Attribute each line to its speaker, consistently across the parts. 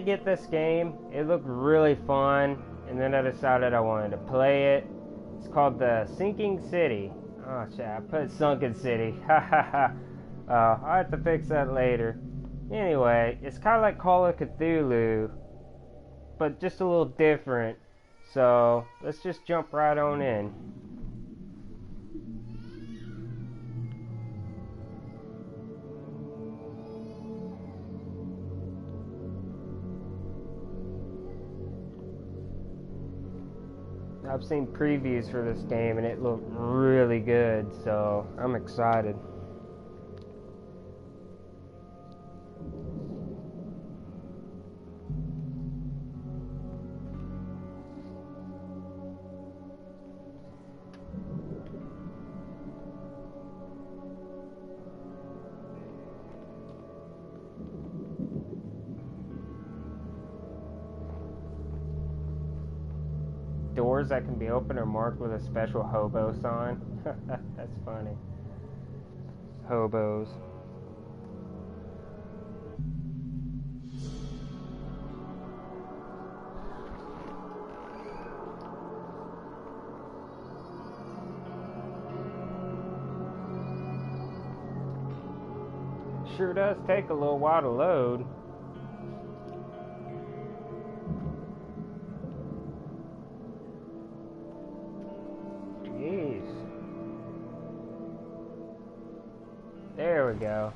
Speaker 1: get this game. It looked really fun, and then I decided I wanted to play it. It's called the Sinking City. Oh shit, I put Sunken City. Ha ha ha. I'll have to fix that later. Anyway, it's kind of like Call of Cthulhu, but just a little different. So let's just jump right on in. I've seen previews for this game and it looked really good, so I'm excited. Doors that can be opened are marked with a special hobo sign. That's funny. Hobos. Sure does take a little while to load. There we go.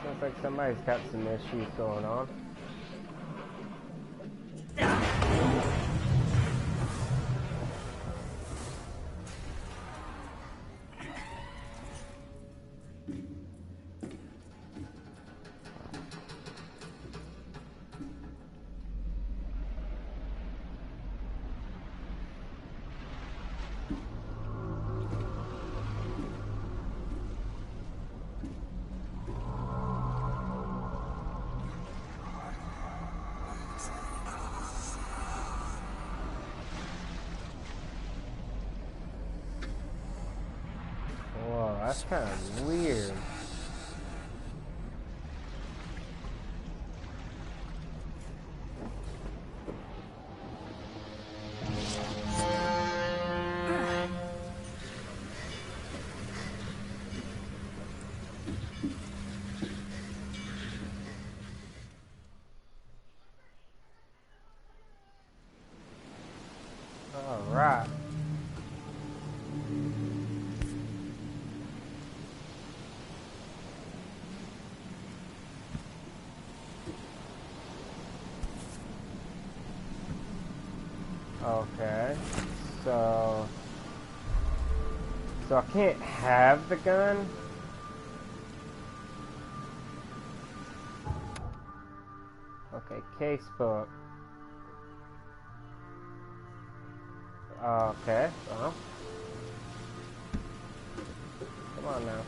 Speaker 1: Sounds like somebody's got some issues going on. That's kind of weird. All right. Okay, so I can't have the gun? Okay, casebook. Okay, well. Come on now.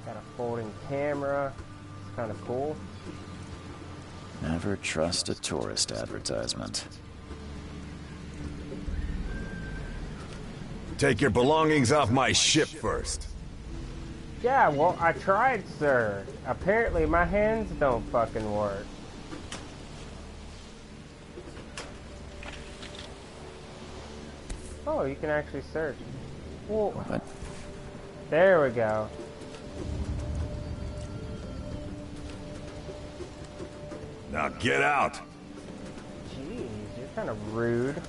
Speaker 1: Got a folding camera. It's kind of cool.
Speaker 2: Never trust a tourist advertisement.
Speaker 3: Take your belongings off my ship first.
Speaker 1: Yeah, well, I tried, sir. Apparently my hands don't fucking work. Oh, you can actually search. Whoa.
Speaker 2: What?
Speaker 1: There we go.
Speaker 3: Now get out!
Speaker 1: Jeez, you're kind of rude.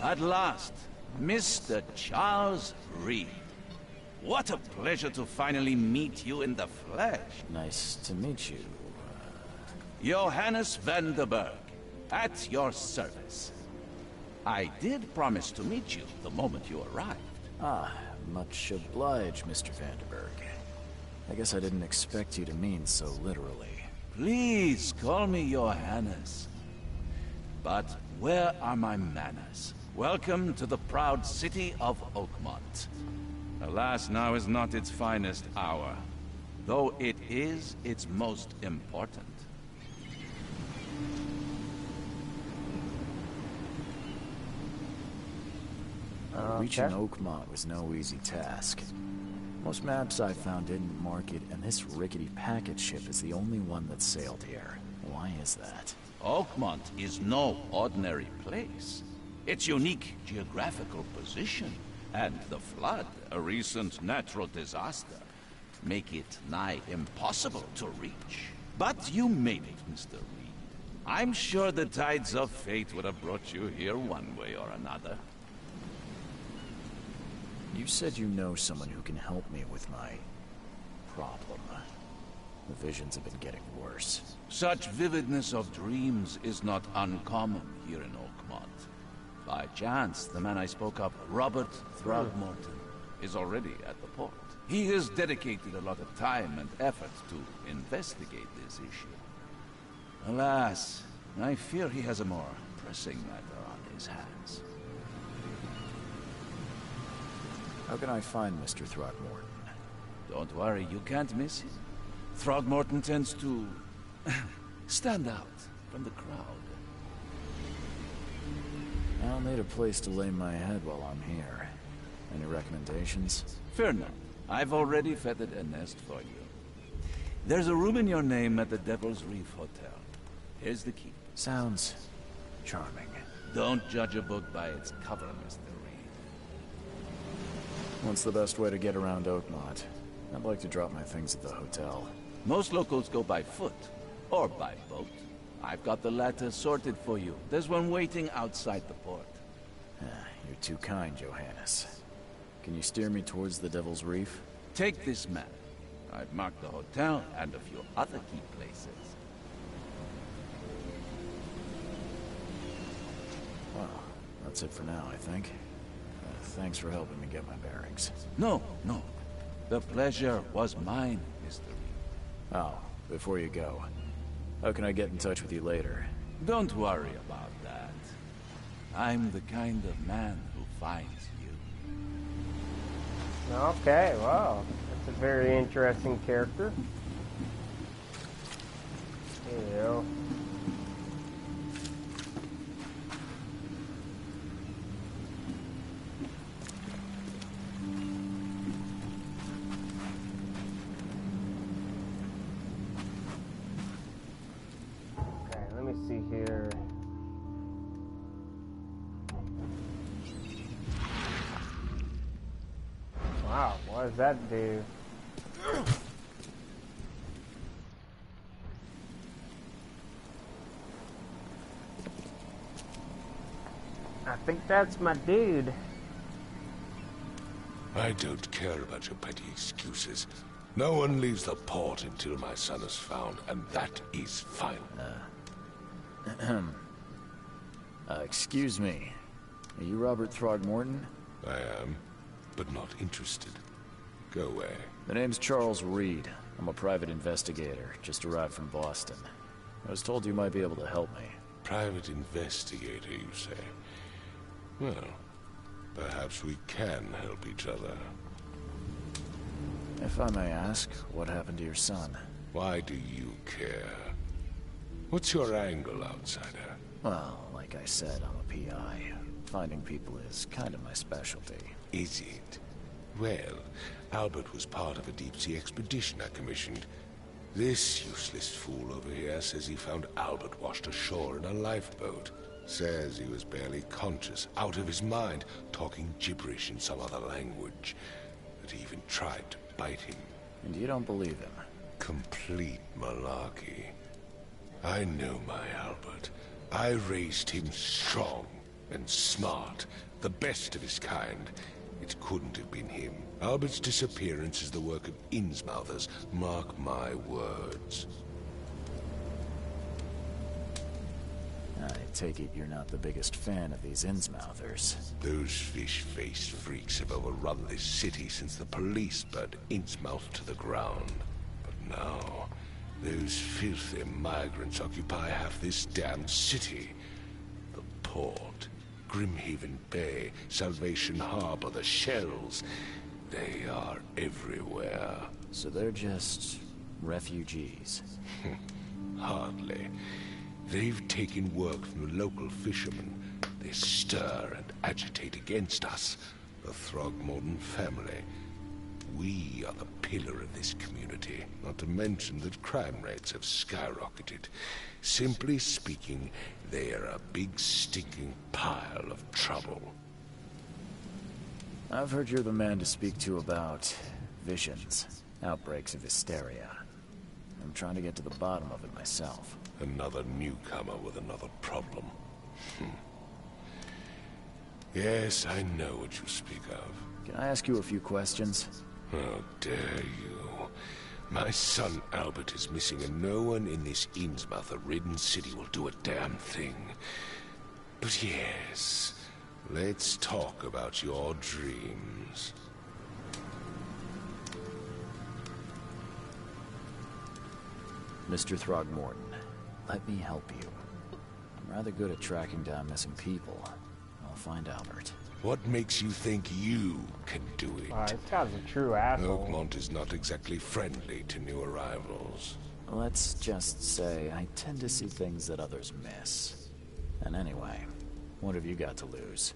Speaker 4: At last, Mr. Charles Reed. What a pleasure to finally meet you in the flesh.
Speaker 2: Nice to meet you.
Speaker 4: Johannes van der Berg, at your service. I did promise to meet you the moment you arrived.
Speaker 2: Ah, much obliged, Mr. Vanderberg. I guess I didn't expect you to mean so literally.
Speaker 4: Please call me Johannes. But where are my manners? Welcome to the proud city of Oakmont. Alas, now is not its finest hour, though it is its most important.
Speaker 2: Reaching Oakmont was no easy task. Most maps I found didn't mark it, and this rickety packet ship is the only one that sailed here. Why is that?
Speaker 4: Oakmont is no ordinary place. Its unique geographical position and the flood, a recent natural disaster, make it nigh impossible to reach. But you made it, Mr. Reed. I'm sure the tides of fate would have brought you here one way or another.
Speaker 2: You said you know someone who can help me with my problem. The visions have been getting worse.
Speaker 4: Such vividness of dreams is not uncommon here in Oakmont. By chance, the man I spoke of, Robert Throgmorton, is already at the port. He has dedicated a lot of time and effort to investigate this issue. Alas, I fear he has a more pressing matter on his hands.
Speaker 2: How can I find Mr. Throgmorton?
Speaker 4: Don't worry, you can't miss him. Throgmorton tends to stand out from the crowd.
Speaker 2: I'll need a place to lay my head while I'm here. Any recommendations?
Speaker 4: Fear not. I've already feathered a nest for you. There's a room in your name at the Devil's Reef Hotel. Here's the key.
Speaker 2: Sounds charming.
Speaker 4: Don't judge a book by its cover, Mr. Reed.
Speaker 2: What's the best way to get around Oakmont? I'd like to drop my things at the hotel.
Speaker 4: Most locals go by foot, or by boat. I've got the latter sorted for you. There's one waiting outside the port.
Speaker 2: You're too kind, Johannes. Can you steer me towards the Devil's Reef?
Speaker 4: Take this map. I've marked the hotel and a few other key places.
Speaker 2: Well, that's it for now, I think. Thanks for helping me get my bearings.
Speaker 4: No. The pleasure was mine, Mr. Reed.
Speaker 2: Oh, before you go, how can I get in touch with you later?
Speaker 4: Don't worry about that. I'm the kind of man who finds you.
Speaker 1: Okay, wow. That's a very interesting character. There you go. Okay, let me see here. Wow, what does that do? I think that's my dude.
Speaker 5: I don't care about your petty excuses. No one leaves the port until my son is found, and that is final.
Speaker 2: Excuse me. Are you Robert Throgmorton?
Speaker 5: I am, but not interested. Go away.
Speaker 2: The name's Charles Reed. I'm a private investigator, just arrived from Boston. I was told you might be able to help me.
Speaker 5: Private investigator, you say? Well, perhaps we can help each other.
Speaker 2: If I may ask, what happened to your son?
Speaker 5: Why do you care? What's your angle, outsider?
Speaker 2: Well, like I said, I'm a PI. Finding people is kind of my specialty.
Speaker 5: Is it? Well, Albert was part of a deep-sea expedition I commissioned. This useless fool over here says he found Albert washed ashore in a lifeboat. Says he was barely conscious, out of his mind, talking gibberish in some other language. That he even tried to bite him.
Speaker 2: And you don't believe him?
Speaker 5: Complete malarkey. I know my Albert. I raised him strong and smart, the best of his kind. It couldn't have been him. Albert's disappearance is the work of Innsmouthers. Mark my words.
Speaker 2: I take it you're not the biggest fan of these Innsmouthers.
Speaker 5: Those fish-faced freaks have overrun this city since the police burned Innsmouth to the ground. But now, those filthy migrants occupy half this damned city. The port, Grimhaven Bay, Salvation Harbor, the shells. They are everywhere.
Speaker 2: So they're just refugees.
Speaker 5: Hardly. They've taken work from the local fishermen. They stir and agitate against us, the Throgmorton family. We are the pillar of this community, not to mention that crime rates have skyrocketed. Simply speaking, they are a big stinking pile of trouble.
Speaker 2: I've heard you're the man to speak to about visions, outbreaks of hysteria. I'm trying to get to the bottom of it myself.
Speaker 5: Another newcomer with another problem. Yes, I know what you speak of.
Speaker 2: Can I ask you a few questions?
Speaker 5: How dare you? My son Albert is missing, and no one in this Innsmouth-ridden city will do a damn thing. But yes, let's talk about your dreams.
Speaker 2: Mr. Throgmorton, let me help you. I'm rather good at tracking down missing people. I'll find Albert.
Speaker 5: What makes you think you can do it?
Speaker 1: This guy's a true asshole.
Speaker 5: Oakmont is not exactly friendly to new arrivals.
Speaker 2: Let's just say I tend to see things that others miss. And anyway, what have you got to lose?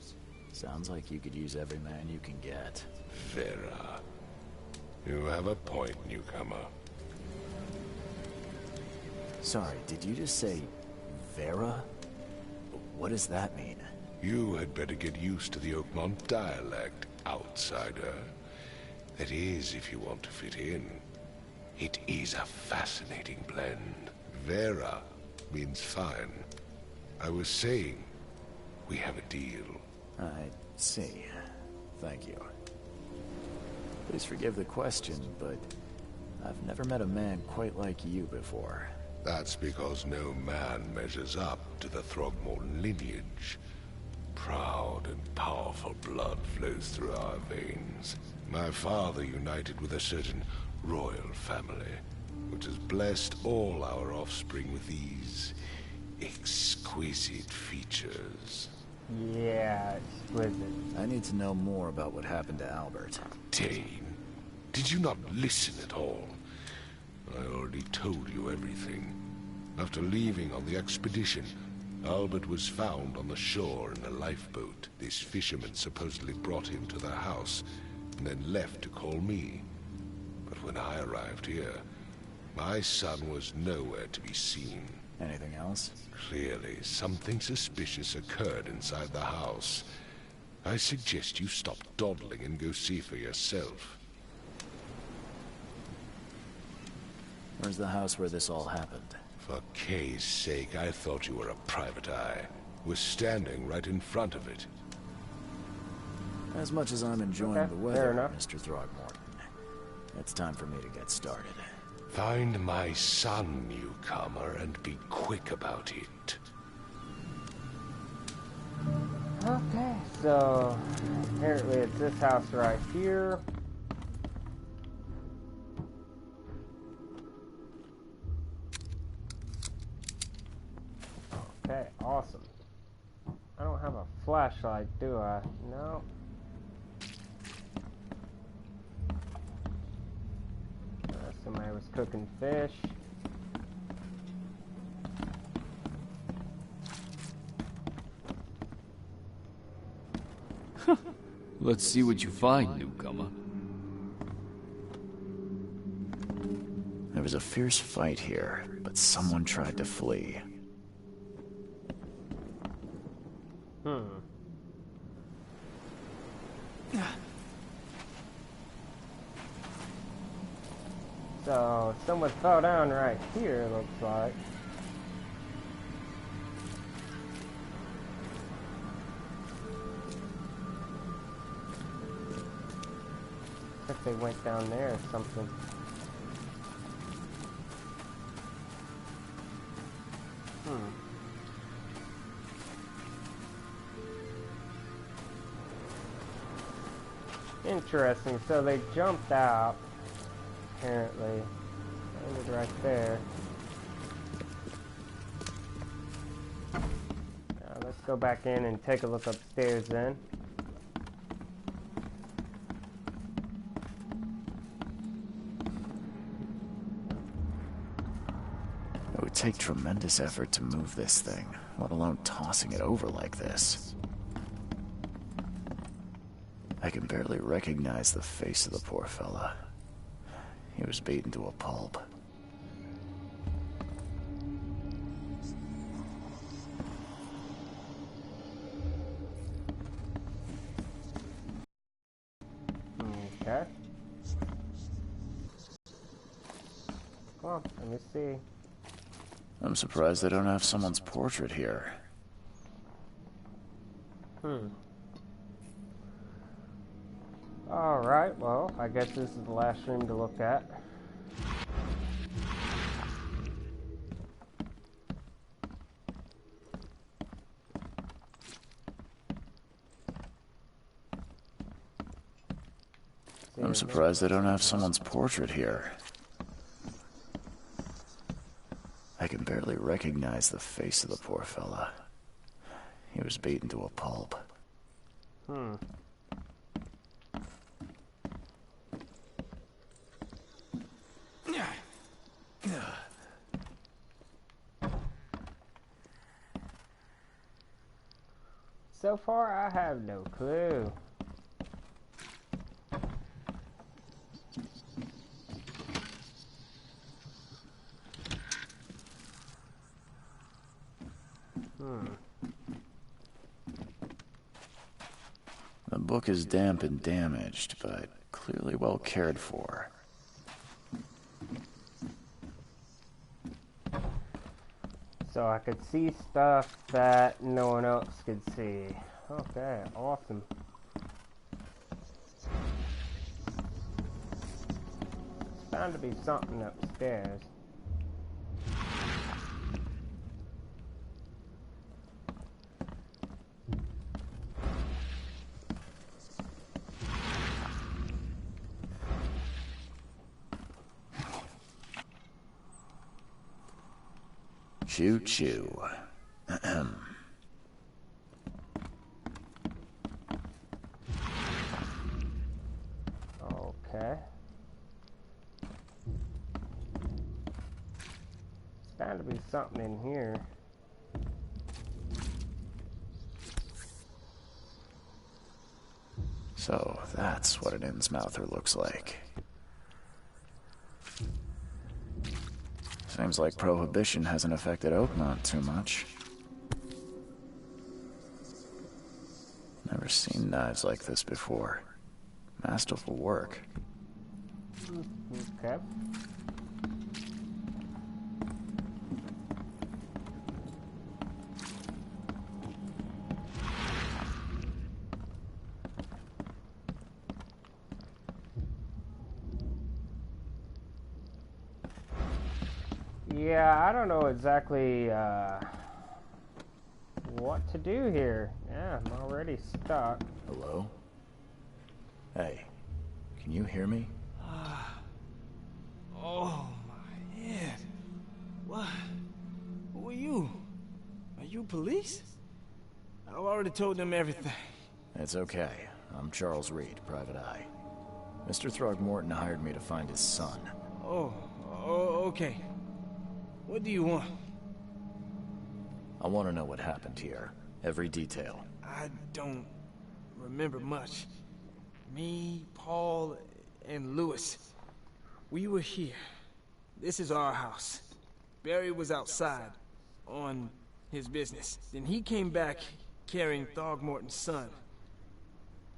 Speaker 2: Sounds like you could use every man you can get.
Speaker 5: Vera. You have a point, newcomer.
Speaker 2: Sorry, did you just say Vera? What does that mean?
Speaker 5: You had better get used to the Oakmont dialect, outsider. That is, if you want to fit in. It is a fascinating blend. Vera means fine. I was saying, we have a deal.
Speaker 2: I see. Thank you. Please forgive the question, but I've never met a man quite like you before.
Speaker 5: That's because no man measures up to the Throgmorton lineage. Proud and powerful blood flows through our veins. My father united with a certain royal family, which has blessed all our offspring with these exquisite features.
Speaker 1: Yeah, exquisite.
Speaker 2: I need to know more about what happened to Albert.
Speaker 5: Dane, did you not listen at all? I already told you everything. After leaving on the expedition, Albert was found on the shore in a lifeboat. This fisherman supposedly brought him to their house, and then left to call me. But when I arrived here, my son was nowhere to be seen.
Speaker 2: Anything else?
Speaker 5: Clearly, something suspicious occurred inside the house. I suggest you stop dawdling and go see for yourself.
Speaker 2: Where's the house where this all happened?
Speaker 5: For Kay's sake, I thought you were a private eye. We're standing right in front of it.
Speaker 2: As much as I'm enjoying
Speaker 1: Okay,
Speaker 2: the
Speaker 1: fair
Speaker 2: weather,
Speaker 1: enough.
Speaker 2: Mr. Throgmorton, it's time for me to get started.
Speaker 5: Find my son, newcomer, and be quick about it.
Speaker 1: Okay, so apparently it's this house right here. Okay, awesome. I don't have a flashlight, do I? No. Somebody was cooking fish.
Speaker 6: Let's see what you find, newcomer.
Speaker 2: There was a fierce fight here, but someone tried to flee.
Speaker 1: So, someone fell down right here, looks like. they went down there or something. Interesting. So they jumped out, apparently. Ended right there. Now let's go back in and take a look upstairs then.
Speaker 2: It would take tremendous effort to move this thing, let alone tossing it over like this. I can barely recognize the face of the poor fella. He was beaten to a pulp.
Speaker 1: Okay. Well, let me see.
Speaker 2: I'm surprised they don't have someone's portrait here.
Speaker 1: Alright, well, I guess this is the last room to look at.
Speaker 2: I'm surprised they don't have someone's portrait here. I can barely recognize the face of the poor fella. He was beaten to a pulp.
Speaker 1: So far, I have no clue.
Speaker 2: The book is damp and damaged, but clearly well cared for.
Speaker 1: So I could see stuff that no one else could see. Okay, awesome. There's bound to be something upstairs.
Speaker 2: Choo choo.
Speaker 1: Okay. There's bound to be something in here.
Speaker 2: So that's what an Innsmouther looks like. Seems like Prohibition hasn't affected Oakmont too much. Never seen knives like this before. Masterful work.
Speaker 1: Okay. Yeah, I don't know exactly what to do here. Yeah, I'm already stuck.
Speaker 2: Hello? Hey, can you hear me?
Speaker 7: Oh, my head. What? Who are you? Are you police? I've already told them everything.
Speaker 2: It's okay. I'm Charles Reed, Private Eye. Mr. Throgmorton hired me to find his son.
Speaker 7: Oh, okay. What do you want?
Speaker 2: I want to know what happened here. Every detail.
Speaker 7: I don't remember much. Me, Paul, and Lewis. We were here. This is our house. Barry was outside, on his business. Then he came back carrying Throgmorton's son.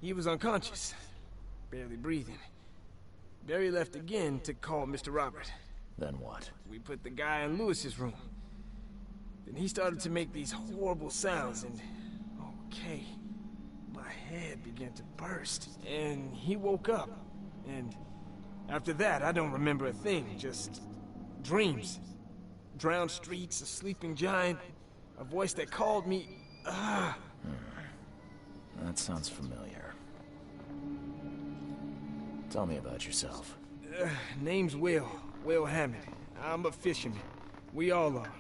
Speaker 7: He was unconscious, barely breathing. Barry left again to call Mr. Robert.
Speaker 2: Then what?
Speaker 7: We put the guy in Lewis's room. Then he started to make these horrible sounds and... okay. My head began to burst. And he woke up. And after that, I don't remember a thing, just dreams. Drowned streets, a sleeping giant, a voice that called me.
Speaker 2: That sounds familiar. Tell me about yourself.
Speaker 7: Name's Will Hammond. I'm a fisherman. We all are.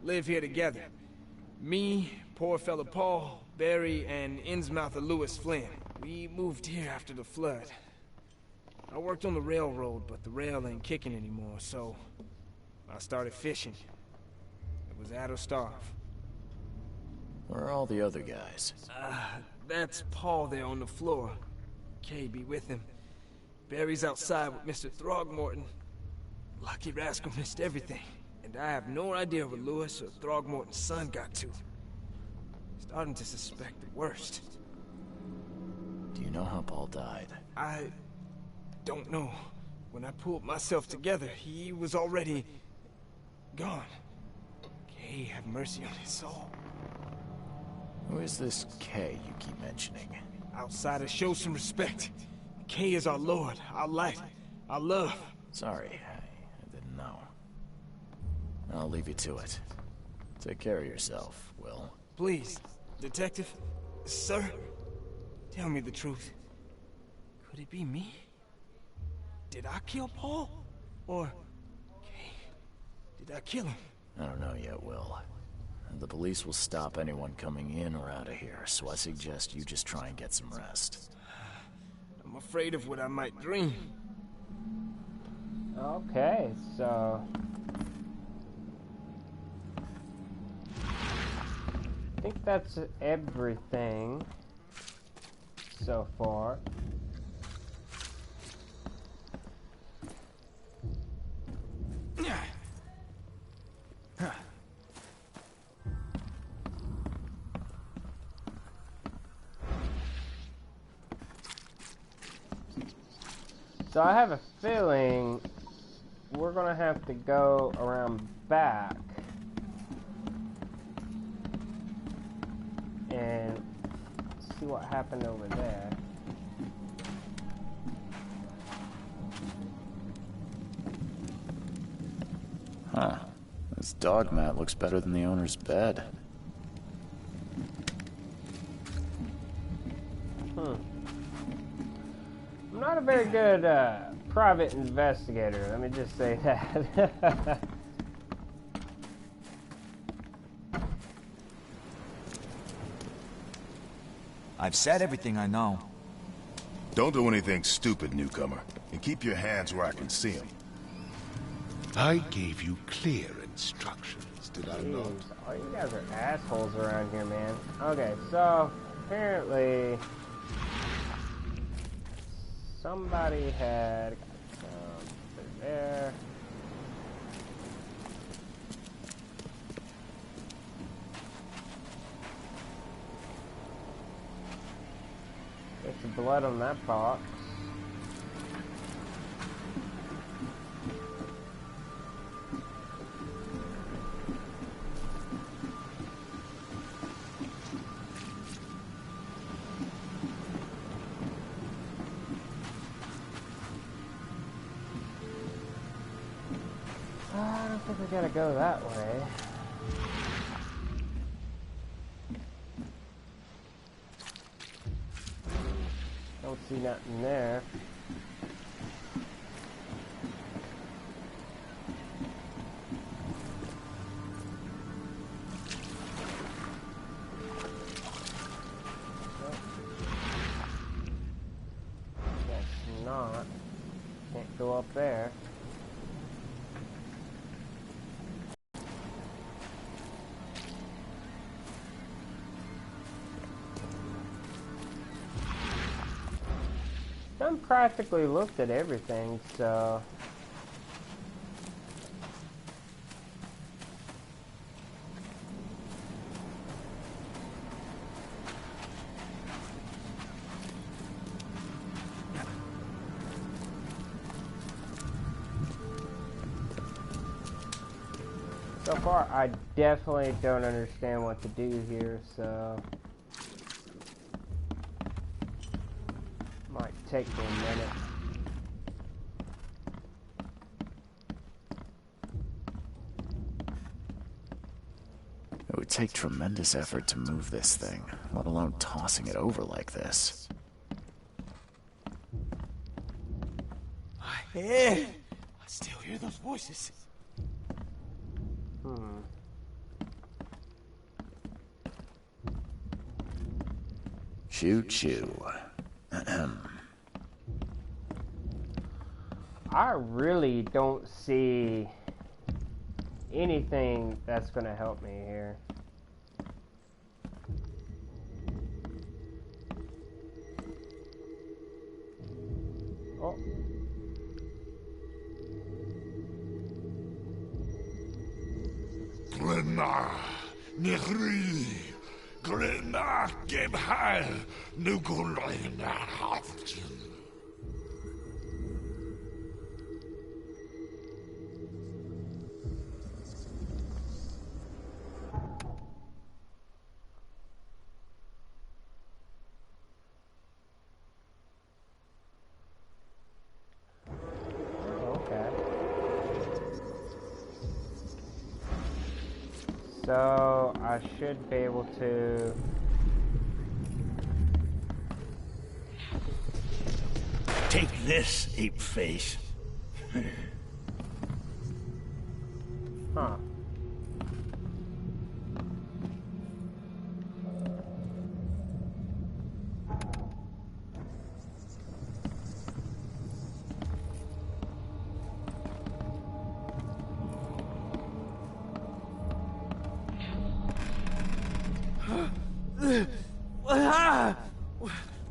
Speaker 7: Live here together. Me, poor fella Paul, Barry, and Innsmouther Lewis Flynn. We moved here after the flood. I worked on the railroad, but the rail ain't kicking anymore, so I started fishing. It was at or starve.
Speaker 2: Where are all the other guys?
Speaker 7: That's Paul there on the floor. Kay be with him. Barry's outside with Mr. Throgmorton. Lucky rascal missed everything. And I have no idea where Lewis or Throgmorton's son got to. Starting to suspect the worst.
Speaker 2: Do you know how Paul died?
Speaker 7: I don't know. When I pulled myself together, he was already gone. Kay have mercy on his soul.
Speaker 2: Who is this K you keep mentioning?
Speaker 7: Outsiders, show some respect. Kay is our lord, our light, our love.
Speaker 2: Sorry, I didn't know. I'll leave you to it. Take care of yourself, Will.
Speaker 7: Please, detective, sir, tell me the truth. Could it be me? Did I kill Paul? Or Kay? Did I kill him?
Speaker 2: I don't know yet, Will. The police will stop anyone coming in or out of here, so I suggest you just try and get some rest.
Speaker 7: I'm afraid of what I might dream.
Speaker 1: Okay, so I think that's everything so far. So I have a feeling we're gonna have to go around back and see what happened over there.
Speaker 2: Huh. This dog mat looks better than the owner's bed.
Speaker 1: I'm not a very good private investigator, let me just say that.
Speaker 8: I've said everything I know.
Speaker 3: Don't do anything stupid, newcomer. And keep your hands where I can see them.
Speaker 5: I gave you clear instructions, did I not?
Speaker 1: Jeez, all you guys are assholes around here, man. Okay, so apparently somebody had something there. There's some blood on that box. I don't think we gotta go that way. Don't see nothing there. Guess not. Can't go up there. I've practically looked at everything, so far I definitely don't understand what to do here, so might take me a minute.
Speaker 2: would take tremendous effort to move this thing, let alone tossing it over like this.
Speaker 7: I still hear those voices.
Speaker 2: Choo choo.
Speaker 1: I really don't see anything that's gonna help me here. Oh.
Speaker 5: Glenna, Nihri, Glenna, Gebhal, Nugulina, Haftin.
Speaker 1: So I should be able to.
Speaker 9: Take this, ape face.
Speaker 1: Huh.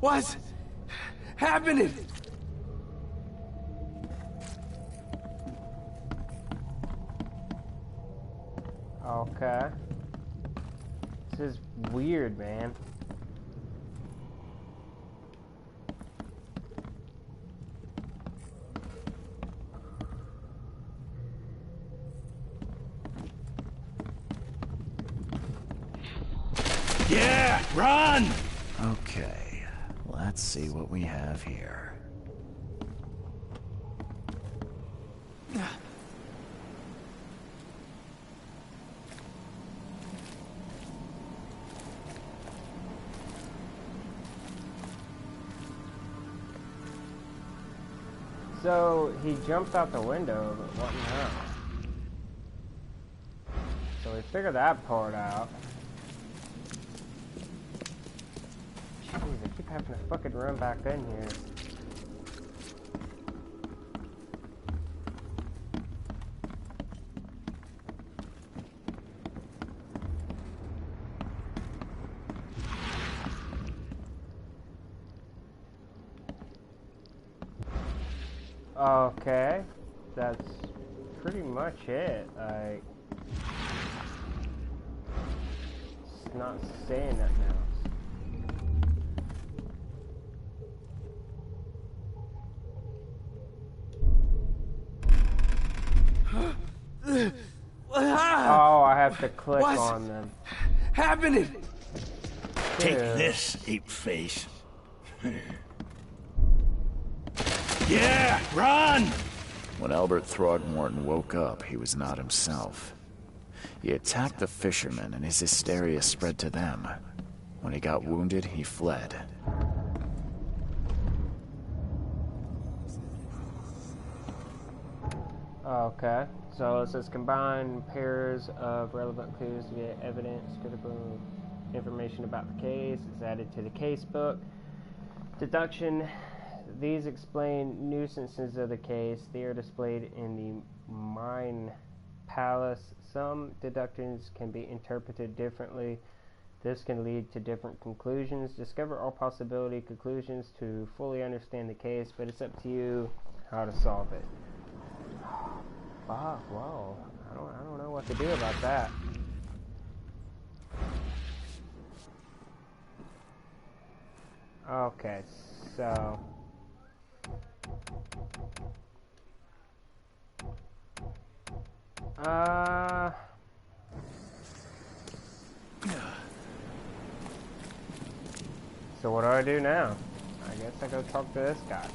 Speaker 7: What's happening?
Speaker 1: Okay. This is weird, man.
Speaker 9: Yeah, run!
Speaker 2: Okay, let's see what we have here.
Speaker 1: So he jumped out the window, but what now? So we figured that part out. Jeez, I keep having to fucking run back in here. Okay, that's pretty much it. Like, it's not saying that now. Oh, I have to click on them.
Speaker 7: Happening?
Speaker 9: Take this, ape face. Yeah, run!
Speaker 2: When Albert Throgmorton woke up, he was not himself. He attacked the fishermen, and his hysteria spread to them. When he got wounded, he fled.
Speaker 1: Okay, so it says combine pairs of relevant clues to get evidence, critical information about the case is added to the case book. Deduction. These explain nuisances of the case. They are displayed in the Mine Palace. Some deductions can be interpreted differently. This can lead to different conclusions. Discover all possibility conclusions to fully understand the case, but it's up to you how to solve it. Fuck, whoa. I don't know what to do about that. Okay, so so what do I do now? I guess I go talk to this guy.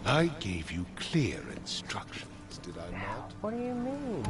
Speaker 5: I gave you clear instructions, did I not?
Speaker 1: What do you mean?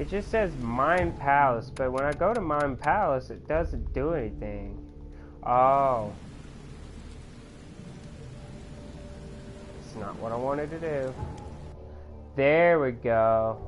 Speaker 1: It just says Mine Palace, but when I go to Mine Palace, it doesn't do anything. Oh. It's not what I wanted to do. There we go.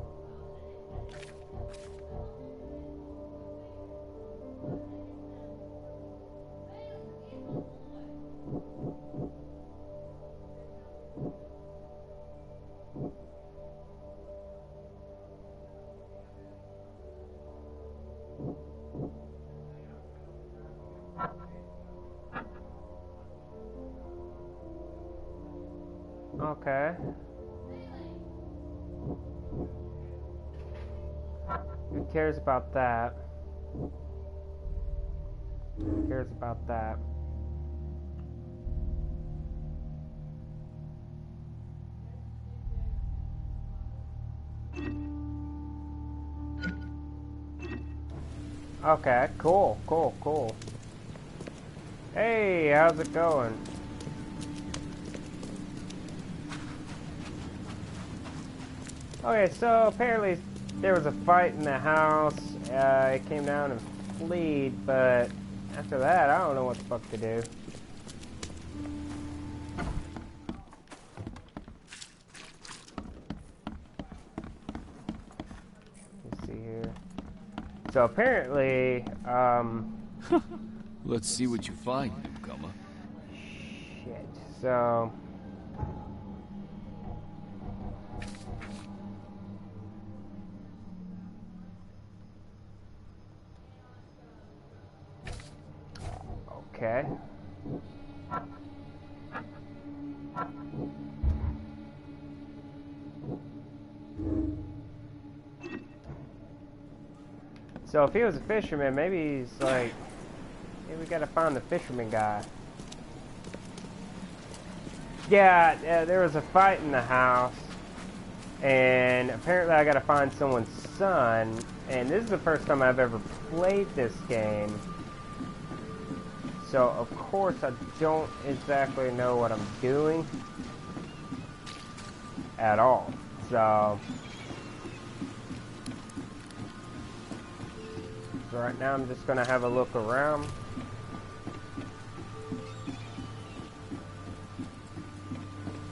Speaker 1: Okay. Who cares about that? Who cares about that? Okay, cool, cool, cool. Hey, how's it going? Okay, so apparently there was a fight in the house. It came down and fled, but after that, I don't know what the fuck to do. Let's see here. So apparently,
Speaker 6: Let's see what you find, newcomer.
Speaker 1: shit. So. Okay. So if he was a fisherman, maybe he's like, maybe we gotta find the fisherman guy. Yeah, there was a fight in the house, and apparently I gotta find someone's son, and this is the first time I've ever played this game. So, of course, I don't exactly know what I'm doing at all. So right now I'm just going to have a look around.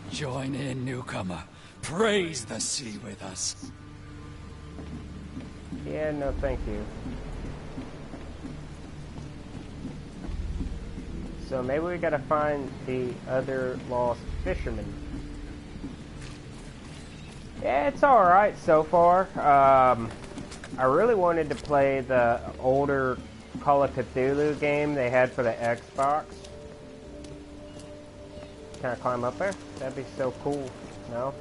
Speaker 6: Join in, newcomer. Praise the sea with us.
Speaker 1: Yeah, no thank you. So maybe we gotta find the other lost fisherman. Yeah, it's alright so far. I really wanted to play the older Call of Cthulhu game they had for the Xbox. Can I climb up there? That'd be so cool. No?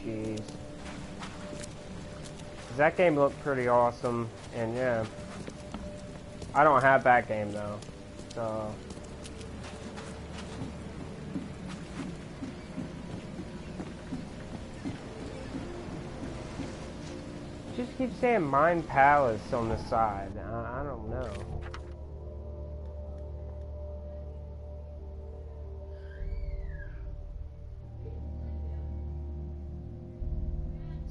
Speaker 1: Jeez. 'Cause that game looked pretty awesome, and yeah. I don't have that game though. So just keep saying Mine Palace on the side. I don't know.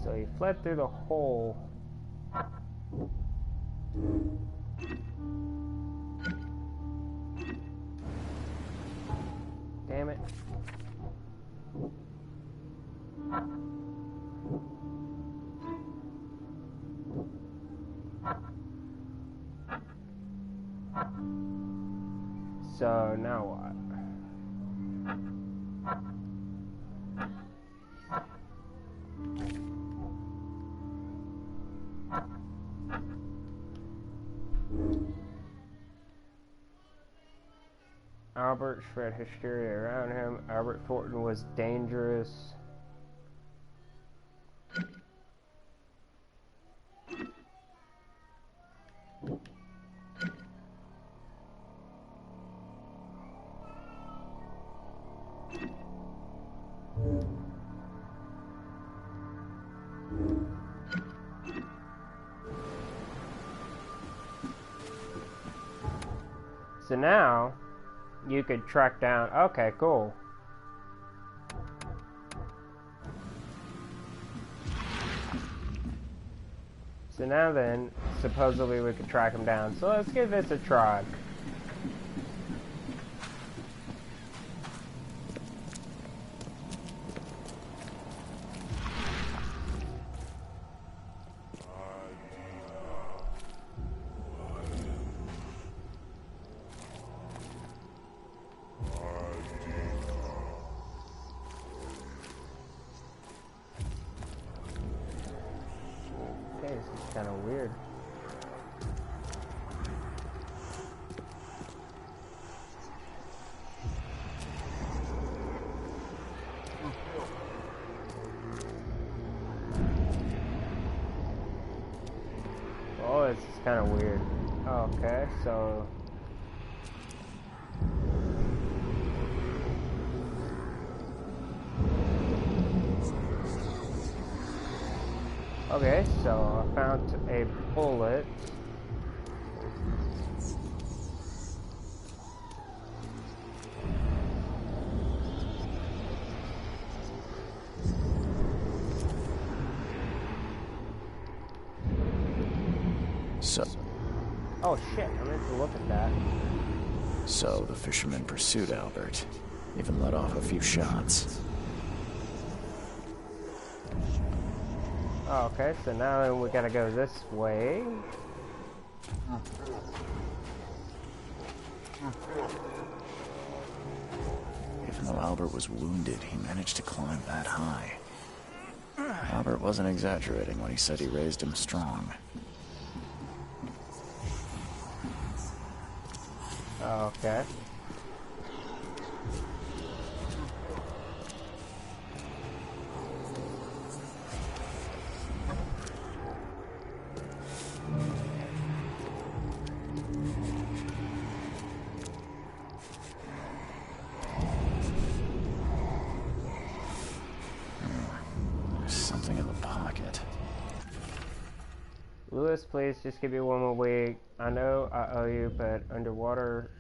Speaker 1: So he fled through the hole. Damn it. So now what? Albert spread hysteria around him. Albert Thornton was dangerous. So now you could track down. Okay, cool. So now then, supposedly we could track him down. So let's give this a try. Okay, this is kind of weird. Oh, this is kind of weird. Okay, so... Okay, so I found a bullet.
Speaker 2: So...
Speaker 1: Oh shit, I meant to look at that.
Speaker 2: So the fisherman pursued Albert, even let off a few shots.
Speaker 1: Okay, so now we gotta go this way.
Speaker 2: Even though Albert was wounded, he managed to climb that high. Albert wasn't exaggerating when he said he raised him strong.
Speaker 1: Okay.
Speaker 2: There's something in the pocket.
Speaker 1: Lewis, please just give me one more week. I know I owe you, but underwater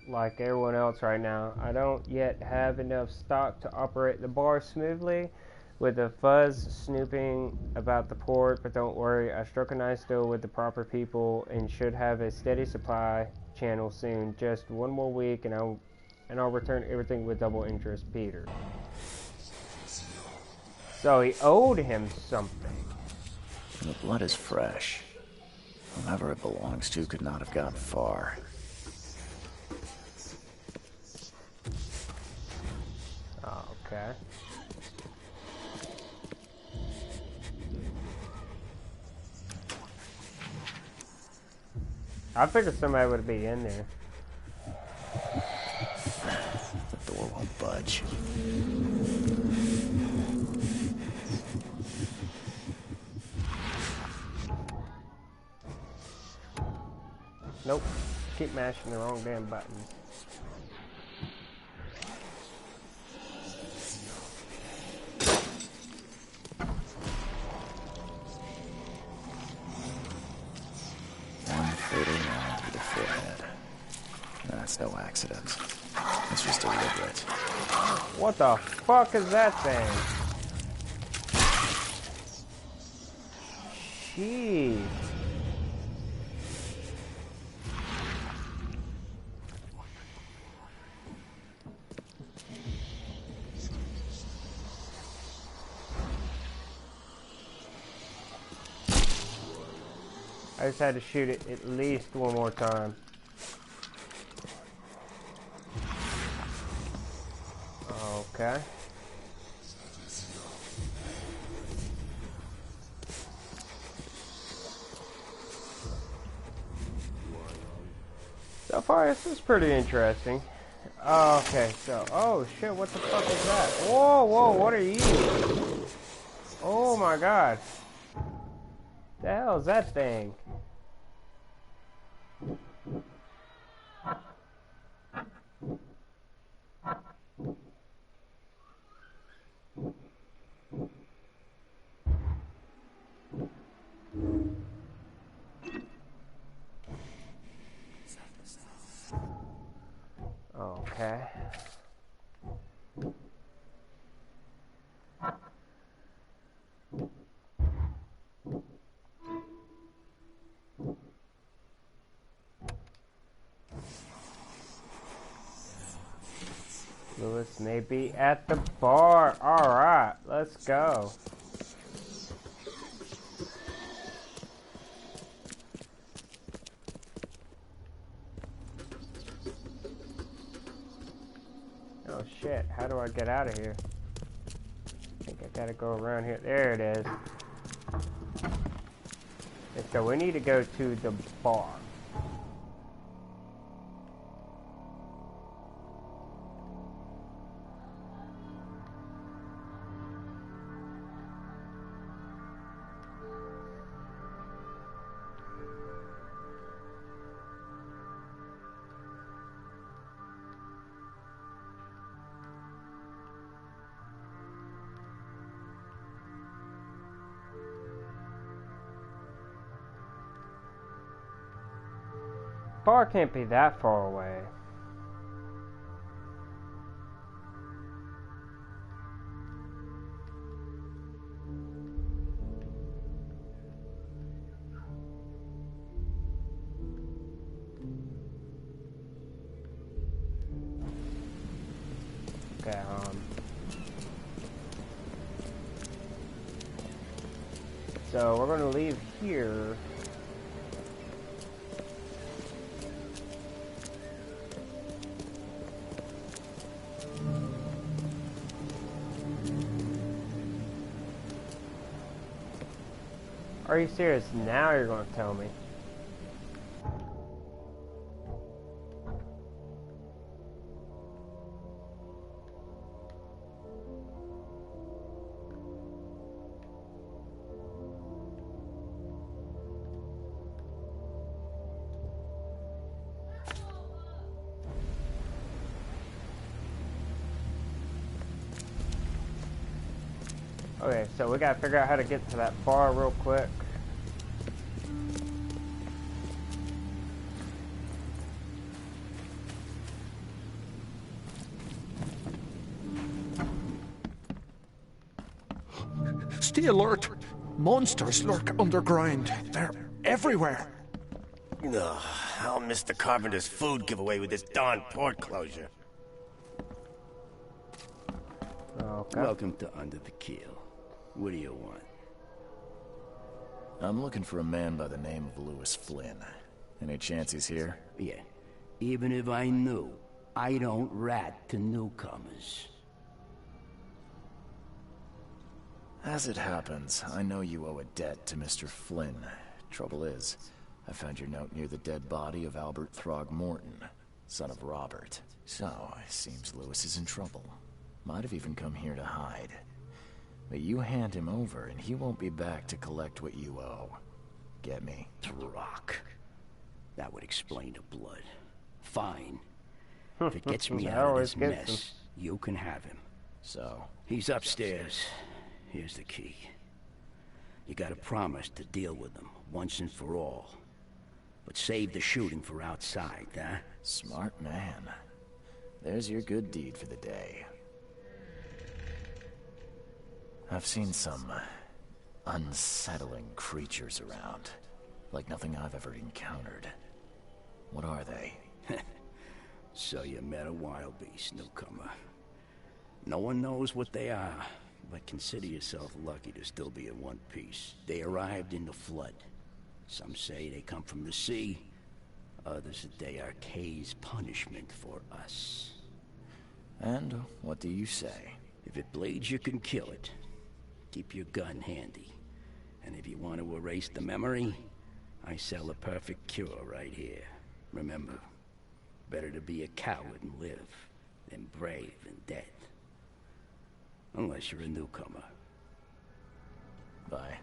Speaker 1: like everyone else right now, I don't yet have enough stock to operate the bar smoothly with the fuzz snooping about the port, but don't worry, I struck a nice deal with the proper people and should have a steady supply channel soon. Just one more week and I'll return everything with double interest, Peter. So he owed him something.
Speaker 2: And the blood is fresh. Whomever it belongs to could not have gotten far.
Speaker 1: Okay. I figured somebody would be in there.
Speaker 2: The door won't budge.
Speaker 1: Nope. Keep mashing the wrong damn buttons.
Speaker 2: That's no accident. It's just deliberate.
Speaker 1: What the fuck is that thing? Jeez. I just had to shoot it at least one more time. Okay. So far, this is pretty interesting. Okay, so, oh shit, what the fuck is that? Whoa, whoa, what are you? Oh my god. The hell is that thing? Okay. be at the bar. Alright, let's go. Oh shit, how do I get out of here? I think I gotta go around here. There it is. And so we need to go to the bar. Bar can't be that far away. Okay, so we're gonna leave here. Are you serious? Now you're going to tell me. Okay, so we gotta figure out how to get to that bar real quick.
Speaker 10: Stay alert! Monsters lurk underground. They're everywhere.
Speaker 11: Ugh, I'll miss the carpenter's food giveaway with this darn port closure.
Speaker 1: Okay.
Speaker 9: Welcome to Under the Keel. What do you want?
Speaker 2: I'm looking for a man by the name of Lewis Flynn. Any chance he's here?
Speaker 9: Yeah. Even if I knew, I don't rat to newcomers.
Speaker 2: As it happens, I know you owe a debt to Mr. Flynn. Trouble is, I found your note near the dead body of Albert Throgmorton, son of Robert. So, it seems Lewis is in trouble. Might have even come here to hide. But you hand him over and he won't be back to collect what you owe. Get me?
Speaker 9: Rock. That would explain the blood. Fine. If it gets me out of this mess, you can have him.
Speaker 2: So?
Speaker 9: He's upstairs. Here's the key. You gotta promise to deal with him once and for all. But save the shooting for outside, huh?
Speaker 2: Smart man. There's your good deed for the day. I've seen some unsettling creatures around. Like nothing I've ever encountered. What are they?
Speaker 9: So you met a wild beast, newcomer. No one knows what they are, but consider yourself lucky to still be in one piece. They arrived in the flood. Some say they come from the sea. Others that they are Kay's punishment for us.
Speaker 2: And what do you say?
Speaker 9: If it bleeds, you can kill it. Keep your gun handy. And if you want to erase the memory, I sell a perfect cure right here. Remember, better to be a coward and live than brave and dead. Unless you're a newcomer.
Speaker 2: Bye.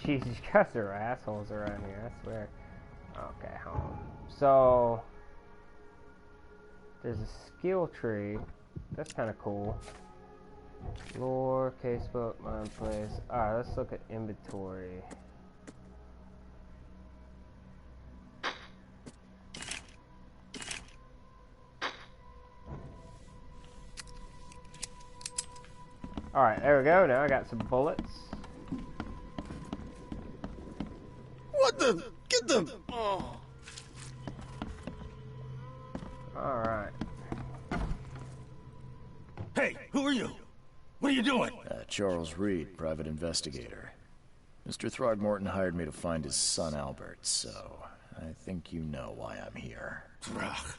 Speaker 1: Jeez, you guys are assholes around here, I swear. Okay, hold on. So, there's a skill tree. That's kind of cool. Lore, casebook, mine place. Alright, let's look at inventory. Alright, there we go. Now I got some bullets.
Speaker 11: What the? Get them! Oh.
Speaker 1: Alright.
Speaker 12: What are you doing?
Speaker 2: Charles Reed, private investigator. Mr. Throgmorton hired me to find his son Albert, so I think you know why I'm here.
Speaker 12: Throg.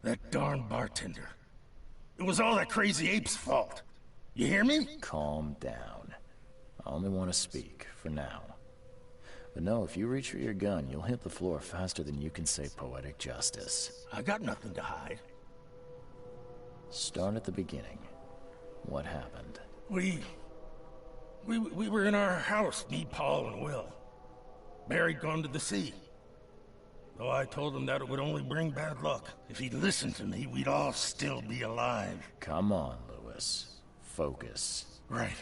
Speaker 12: That darn bartender. It was all that crazy ape's fault. You hear me?
Speaker 2: Calm down. I only want to speak, for now. But no, if you reach for your gun, you'll hit the floor faster than you can say poetic justice.
Speaker 12: I got nothing to hide.
Speaker 2: Start at the beginning. What happened?
Speaker 12: We were in our house, me, Paul, and Will. Barry'd gone to the sea. Though I told him that it would only bring bad luck. If he'd listened to me, we'd all still be alive.
Speaker 2: Come on, Lewis. Focus.
Speaker 12: Right.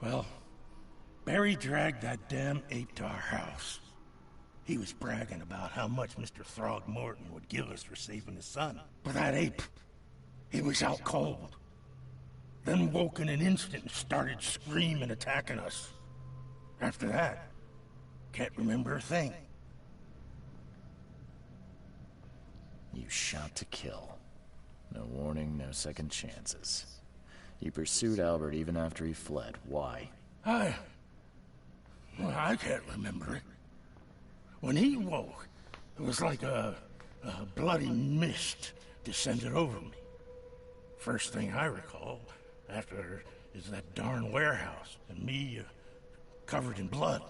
Speaker 12: Well, Barry dragged that damn ape to our house. He was bragging about how much Mr. Throgmorton would give us for saving his son. But that ape, he was out cold. Then woke in an instant and started screaming, attacking us. After that, can't remember a thing.
Speaker 2: You shot to kill. No warning, no second chances. You pursued Albert even after he fled. Why?
Speaker 12: I can't remember it. When he woke, it was like a bloody mist descended over me. First thing I recall after is that darn warehouse and me covered in blood.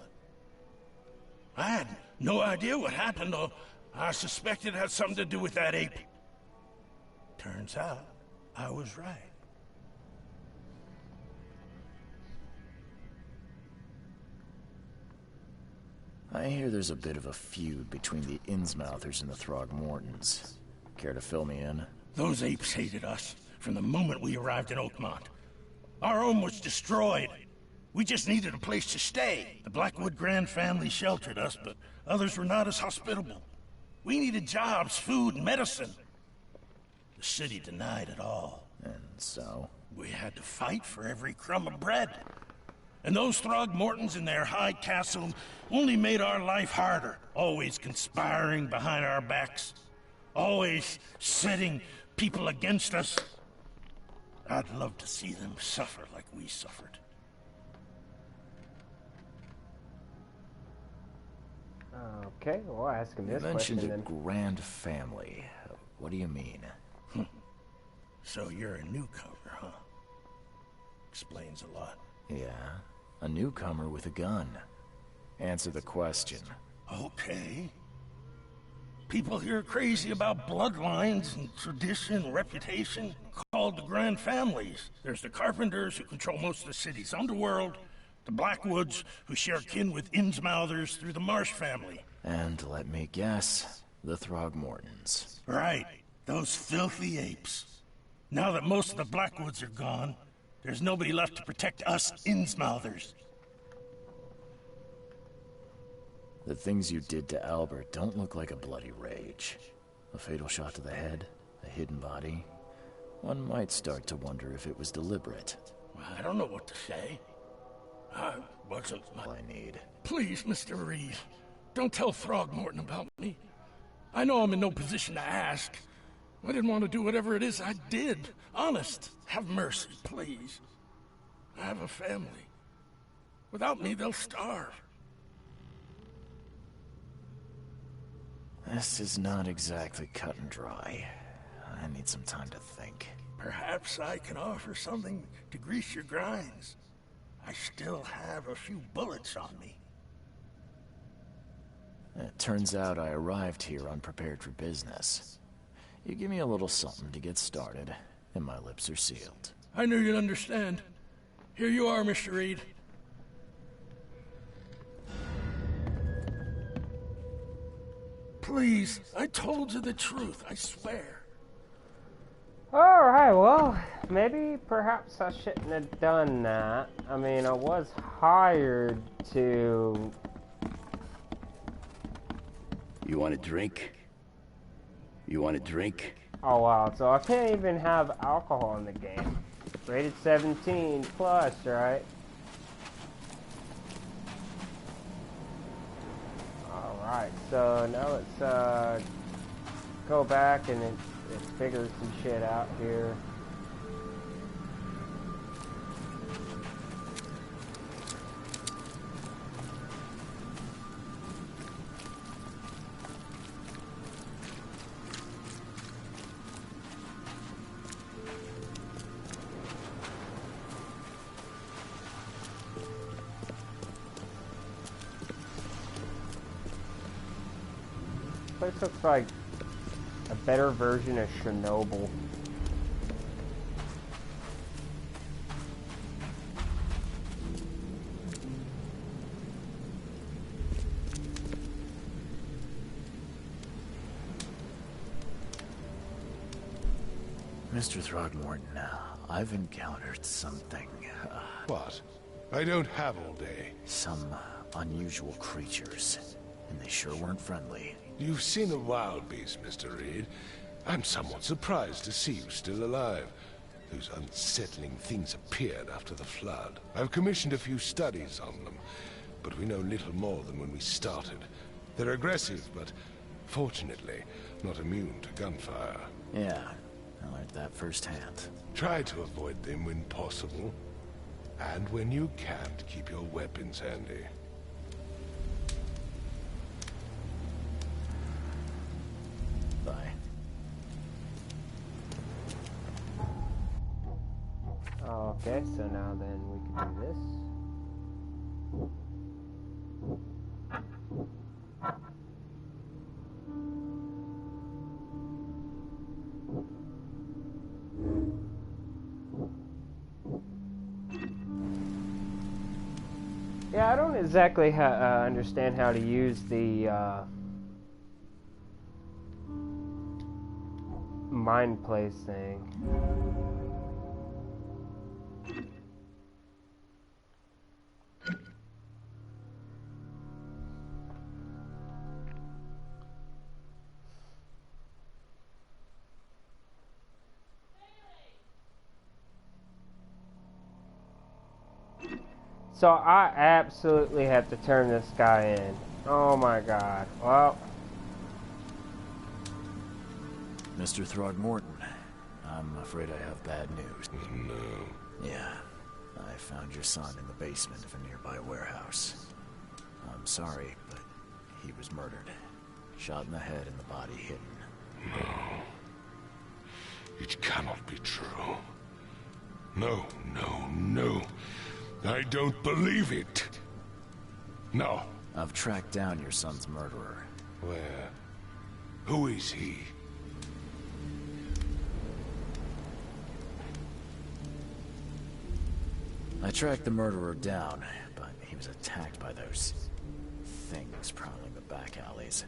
Speaker 12: I had no idea what happened, though. I suspected it had something to do with that ape. Turns out, I was right.
Speaker 2: I hear there's a bit of a feud between the Innsmouthers and the Throgmortons. Care to fill me in?
Speaker 12: Those apes hated us from the moment we arrived in Oakmont. Our home was destroyed. We just needed a place to stay. The Blackwood Grand family sheltered us, but others were not as hospitable. We needed jobs, food, and medicine. The city denied it all.
Speaker 2: And so?
Speaker 12: We had to fight for every crumb of bread. And those Throgmortons in their high castle only made our life harder, always conspiring behind our backs, always setting people against us. I'd love to see them suffer like we suffered.
Speaker 1: Okay, well, I'll ask him this question then.
Speaker 2: You mentioned a grand family. What do you mean?
Speaker 12: So you're a newcomer, huh? Explains a lot.
Speaker 2: Yeah, a newcomer with a gun. Answer the question.
Speaker 12: Okay. People here are crazy about bloodlines and tradition and reputation, called the grand families. There's the Carpenters, who control most of the city's underworld, the Blackwoods, who share kin with Innsmouthers through the Marsh family.
Speaker 2: And let me guess, the Throgmortons.
Speaker 12: Right, those filthy apes. Now that most of the Blackwoods are gone, there's nobody left to protect us Innsmouthers.
Speaker 2: The things you did to Albert don't look like a bloody rage. A fatal shot to the head, a hidden body. One might start to wonder if it was deliberate.
Speaker 12: I don't know what to say. I wasn't...
Speaker 2: All I need.
Speaker 12: Please, Mr. Reed, don't tell Throgmorton about me. I know I'm in no position to ask. I didn't want to do whatever it is I did. Honest, have mercy, please. I have a family. Without me, they'll starve.
Speaker 2: This is not exactly cut and dry. I need some time to think.
Speaker 12: Perhaps I can offer something to grease your grinds. I still have a few bullets on me.
Speaker 2: It turns out I arrived here unprepared for business. You give me a little something to get started, and my lips are sealed.
Speaker 12: I knew you'd understand. Here you are, Mr. Reed. Please, I told you the truth, I swear.
Speaker 1: Alright, well, maybe perhaps I shouldn't have done that. I mean, I was hired to...
Speaker 9: You want a drink? You want a drink?
Speaker 1: Oh wow, so I can't even have alcohol in the game. Rated 17 plus, right? Alright, so now let's go back and figure some shit out here. place looks like a better version of Chernobyl.
Speaker 2: Mr. Throgmorton, I've encountered something.
Speaker 5: What? I don't have all day.
Speaker 2: Some unusual creatures, and they sure weren't friendly.
Speaker 5: You've seen a wild beast, Mr. Reed. I'm somewhat surprised to see you still alive. Those unsettling things appeared after the flood. I've commissioned a few studies on them, but we know little more than when we started. They're aggressive, but fortunately not immune to gunfire.
Speaker 2: Yeah, I learned that firsthand.
Speaker 5: Try to avoid them when possible. And when you can't, keep your weapons handy.
Speaker 2: Bye.
Speaker 1: Okay, so now then we can do this. Yeah, I don't exactly understand how to use the mind place thing. So I absolutely have to turn this guy in. Oh my god. Well.
Speaker 2: Mr. Throgmorton, I'm afraid I have bad news.
Speaker 5: No.
Speaker 2: Yeah. I found your son in the basement of a nearby warehouse. I'm sorry, but he was murdered. Shot in the head and the body hidden.
Speaker 5: No. It cannot be true. No, no, no. I don't believe it. No.
Speaker 2: I've tracked down your son's murderer.
Speaker 5: Where? Who is he?
Speaker 2: I tracked the murderer down, but he was attacked by those things prowling the back alleys.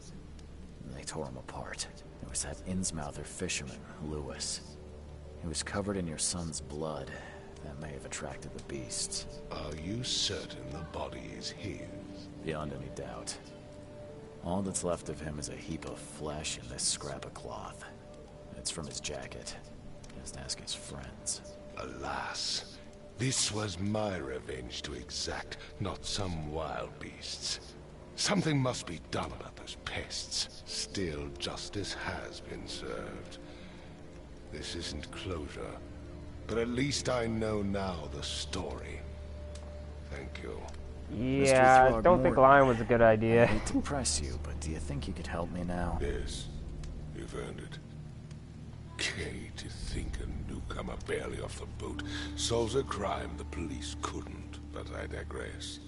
Speaker 2: They tore him apart. It was that Innsmouther fisherman, Lewis. He was covered in your son's blood. That may have attracted the beasts.
Speaker 5: Are you certain the body is his?
Speaker 2: Beyond any doubt. All that's left of him is a heap of flesh and this scrap of cloth. It's from his jacket. Just ask his friends.
Speaker 5: Alas, this was my revenge to exact, not some wild beast's. Something must be done about those pests. Still, justice has been served. This isn't closure. But at least I know now the story. Thank you.
Speaker 1: Yeah, I don't think lying was a good idea.
Speaker 2: I hate to press you, but do you think you could help me now?
Speaker 5: Yes, you've earned it. Okay, to think a newcomer barely off the boat solves a crime the police couldn't, but I digress.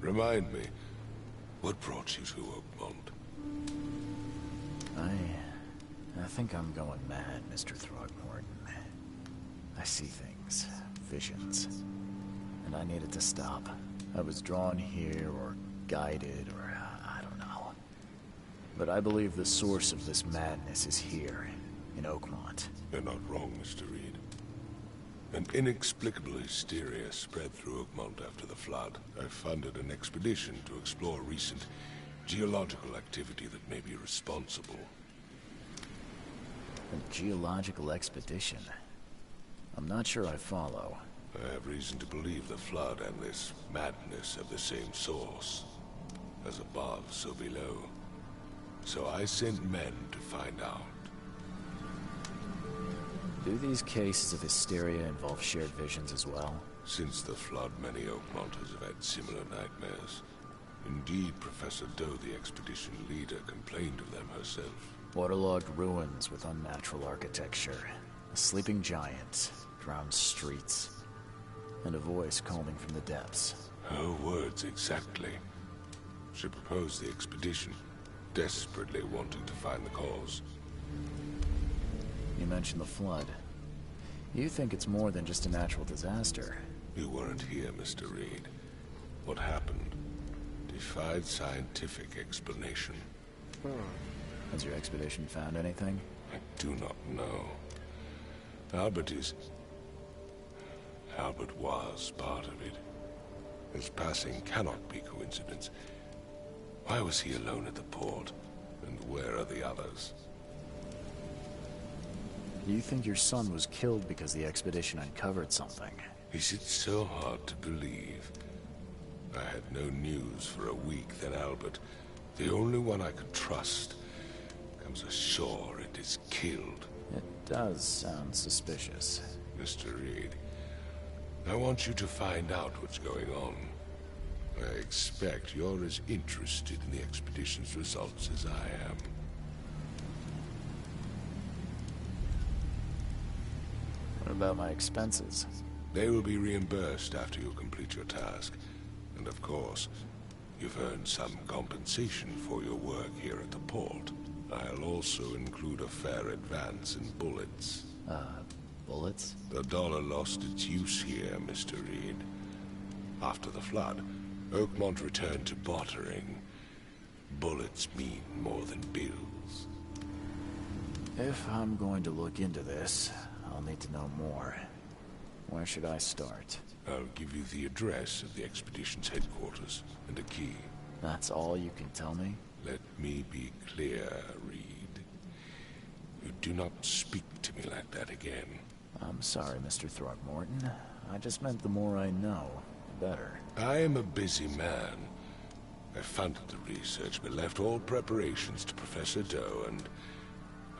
Speaker 5: Remind me, what brought you to Oakmont?
Speaker 2: I think I'm going mad, Mr. Throgmorton. I see things, visions, and I needed to stop. I was drawn here, or guided, or I don't know. But I believe the source of this madness is here, in Oakmont.
Speaker 5: You're not wrong, Mr. Reed. An inexplicable hysteria spread through Oakmont after the flood. I funded an expedition to explore recent geological activity that may be responsible.
Speaker 2: A geological expedition? I'm not sure I follow.
Speaker 5: I have reason to believe the flood and this madness have the same source. As above, so below. So I sent men to find out.
Speaker 2: Do these cases of hysteria involve shared visions as well?
Speaker 5: Since the flood, many Oakmonters have had similar nightmares. Indeed, Professor Doe, the expedition leader, complained of them herself.
Speaker 2: Waterlogged ruins with unnatural architecture. A sleeping giant, drowned streets, and a voice calling from the depths.
Speaker 5: Her words exactly. She proposed the expedition. desperately wanting to find the cause.
Speaker 2: You mentioned the flood. You think it's more than just a natural disaster.
Speaker 5: You weren't here, Mr. Reed. What happened defied scientific explanation.
Speaker 2: Has your expedition found anything?
Speaker 5: I do not know. Albert was part of it. His passing cannot be coincidence. Why was he alone at the port? And where are the others?
Speaker 2: You think your son was killed because the expedition uncovered something?
Speaker 5: Is it so hard to believe? I had no news for a week, then Albert, the only one I could trust, comes ashore and is killed.
Speaker 2: It does sound suspicious.
Speaker 5: Mr. Reed, I want you to find out what's going on. I expect you're as interested in the expedition's results as I am.
Speaker 2: What about my expenses?
Speaker 5: They will be reimbursed after you complete your task. And of course, you've earned some compensation for your work here at the port. I'll also include a fair advance in bullets.
Speaker 2: Bullets?
Speaker 5: The dollar lost its use here, Mr. Reed. After the flood, Oakmont returned to bartering. Bullets mean more than bills.
Speaker 2: If I'm going to look into this, I'll need to know more. Where should I start?
Speaker 5: I'll give you the address of the expedition's headquarters and a key.
Speaker 2: That's all you can tell me?
Speaker 5: Let me be clear, Reed. You do not speak to me like that again.
Speaker 2: I'm sorry, Mr. Throgmorton. I just meant the more I know, the better.
Speaker 5: I am a busy man. I funded the research, but left all preparations to Professor Doe and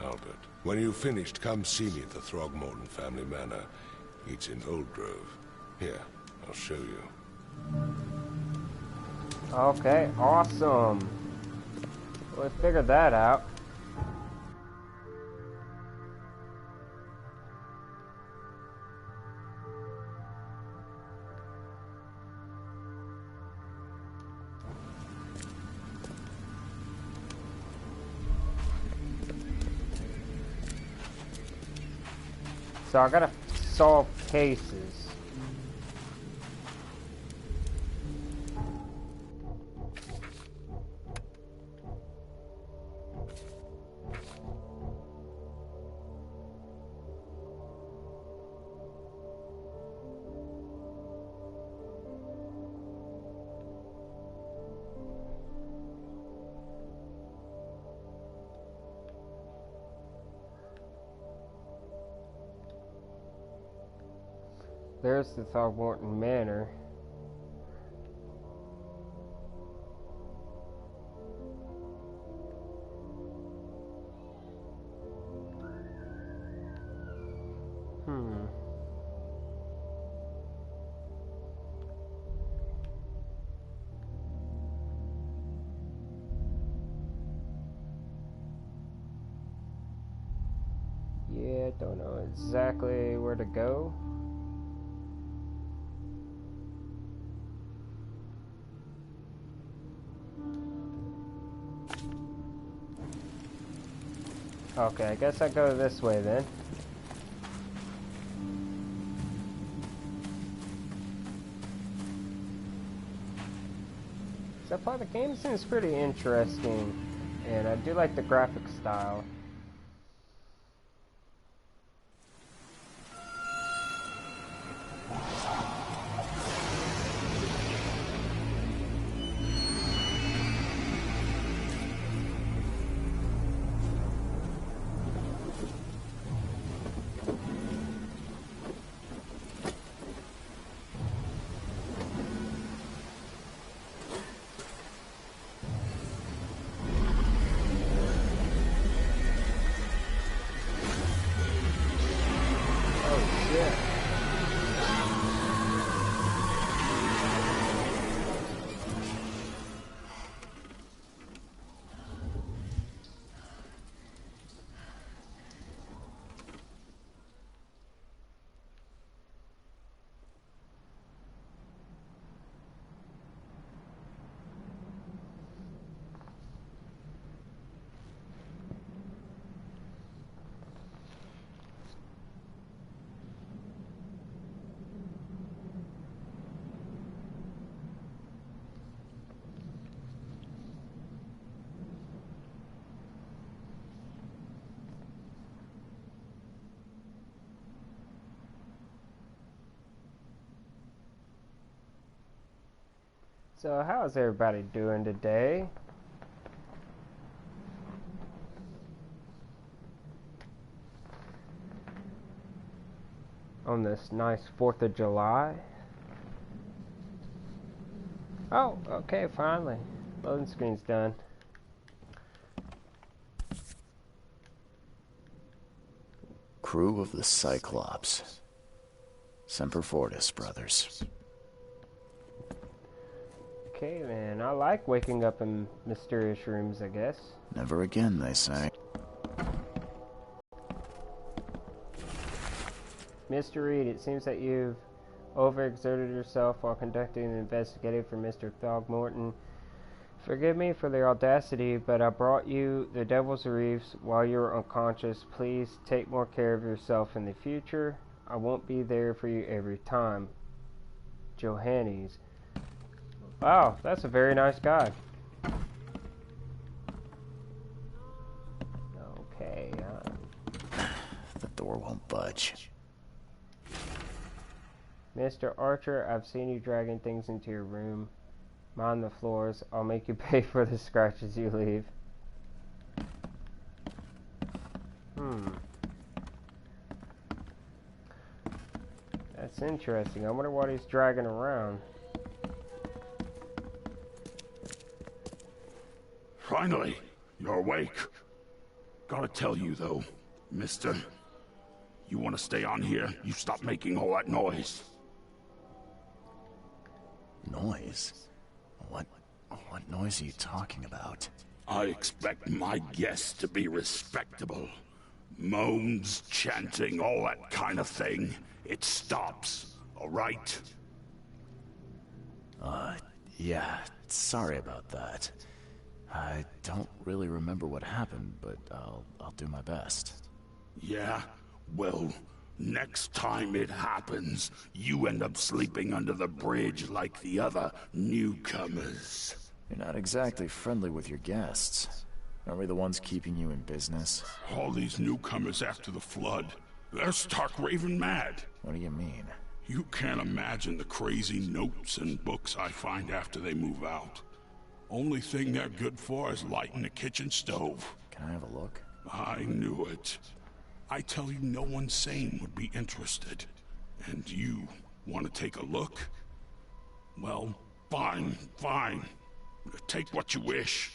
Speaker 5: Albert. When you've finished, come see me at the Throgmorton family manor. It's in Old Grove. Here, I'll show you.
Speaker 1: Okay, awesome. Well, we figured that out. So I gotta solve cases. There's the Throgmorton Manor. Yeah, don't know exactly where to go. Okay, I guess I go this way then. So far the game seems pretty interesting, and I do like the graphic style. So how's everybody doing today? On this nice 4th of July. Oh, okay, finally. Loading screen's done.
Speaker 2: Crew of the Cyclops. Semper Fortis, brothers.
Speaker 1: Okay, then. I like waking up in mysterious rooms, I guess.
Speaker 2: Never again, they say.
Speaker 1: Mr. Reed, it seems that you've overexerted yourself while conducting an investigation for Mr. Throgmorton. Forgive me for the audacity, but I brought you the Devil's Reefs while you were unconscious. Please take more care of yourself in the future. I won't be there for you every time. Johannes. Wow, that's a very nice guy. Okay.
Speaker 2: The door won't budge.
Speaker 1: Mr. Archer, I've seen you dragging things into your room. Mind the floors. I'll make you pay for the scratches you leave. That's interesting. I wonder what he's dragging around.
Speaker 12: Finally, you're awake. Gotta tell you, though, mister. You want to stay on here? You stop making all that noise.
Speaker 2: Noise? What noise are you talking about?
Speaker 12: I expect my guests to be respectable. Moans, chanting, all that kind of thing. It stops, all right?
Speaker 2: Yeah, sorry about that. I don't really remember what happened, but I'll do my best.
Speaker 12: Yeah? Well, next time it happens, you end up sleeping under the bridge like the other newcomers.
Speaker 2: You're not exactly friendly with your guests. Aren't we the ones keeping you in business?
Speaker 12: All these newcomers after the flood, they're stark raving mad.
Speaker 2: What do you mean?
Speaker 12: You can't imagine the crazy notes and books I find after they move out. Only thing they're good for is lighting the kitchen stove.
Speaker 2: Can I have a look?
Speaker 12: I knew it. I tell you, no one sane would be interested. And you want to take a look? Well, fine. Take what you wish.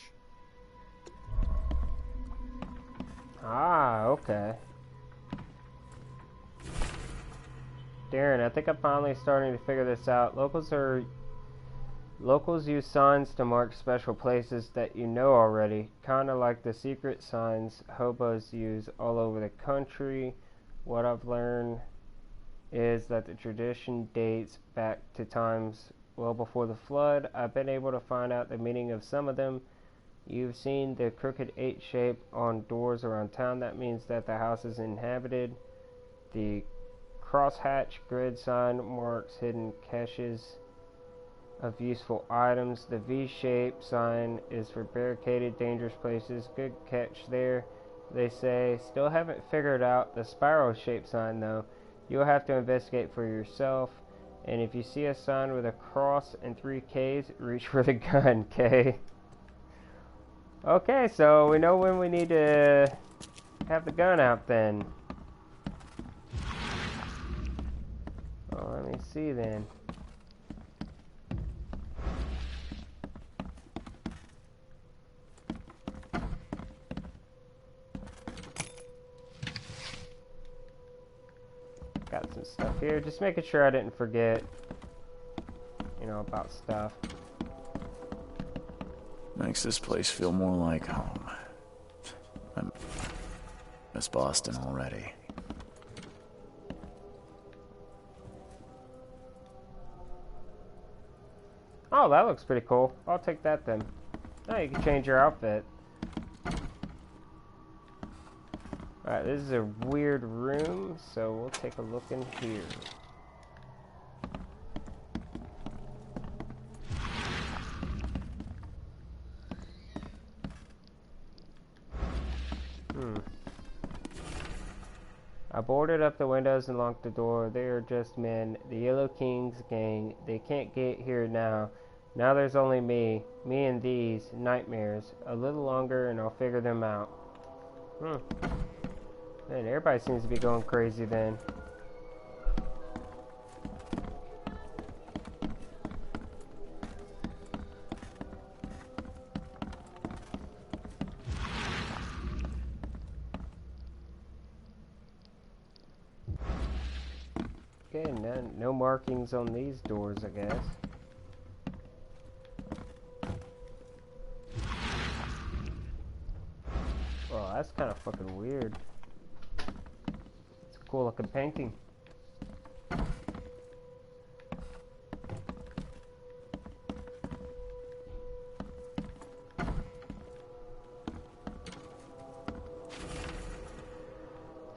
Speaker 1: Ah, okay. Darren, I think I'm finally starting to figure this out. Locals use signs to mark special places that you know already, kind of like the secret signs hobos use all over the country. What I've learned is that the tradition dates back to times well before the flood. I've been able to find out the meaning of some of them. You've seen the crooked 8 shape on doors around town. That means that the house is inhabited. The crosshatch grid sign marks hidden caches of useful items. The V-shaped sign is for barricaded, dangerous places. Good catch there, they say. Still haven't figured out the spiral-shaped sign, though. You'll have to investigate for yourself. And if you see a sign with a cross and 3 Ks, reach for the gun, K. Okay, so we know when we need to have the gun out then. Oh, let me see then. Got some stuff here, just making sure I didn't forget, about stuff.
Speaker 2: Makes this place feel more like home. I miss Boston already.
Speaker 1: Oh, that looks pretty cool. I'll take that then. Oh, you can change your outfit. Alright, this is a weird room, so we'll take a look in here. I boarded up the windows and locked the door. They are just men. The Yellow King's gang. They can't get here now. Now there's only me and these nightmares. A little longer and I'll figure them out. Man, everybody seems to be going crazy then. Okay, no markings on these doors, I guess. Well, that's kind of fucking weird. It's a cool looking painting.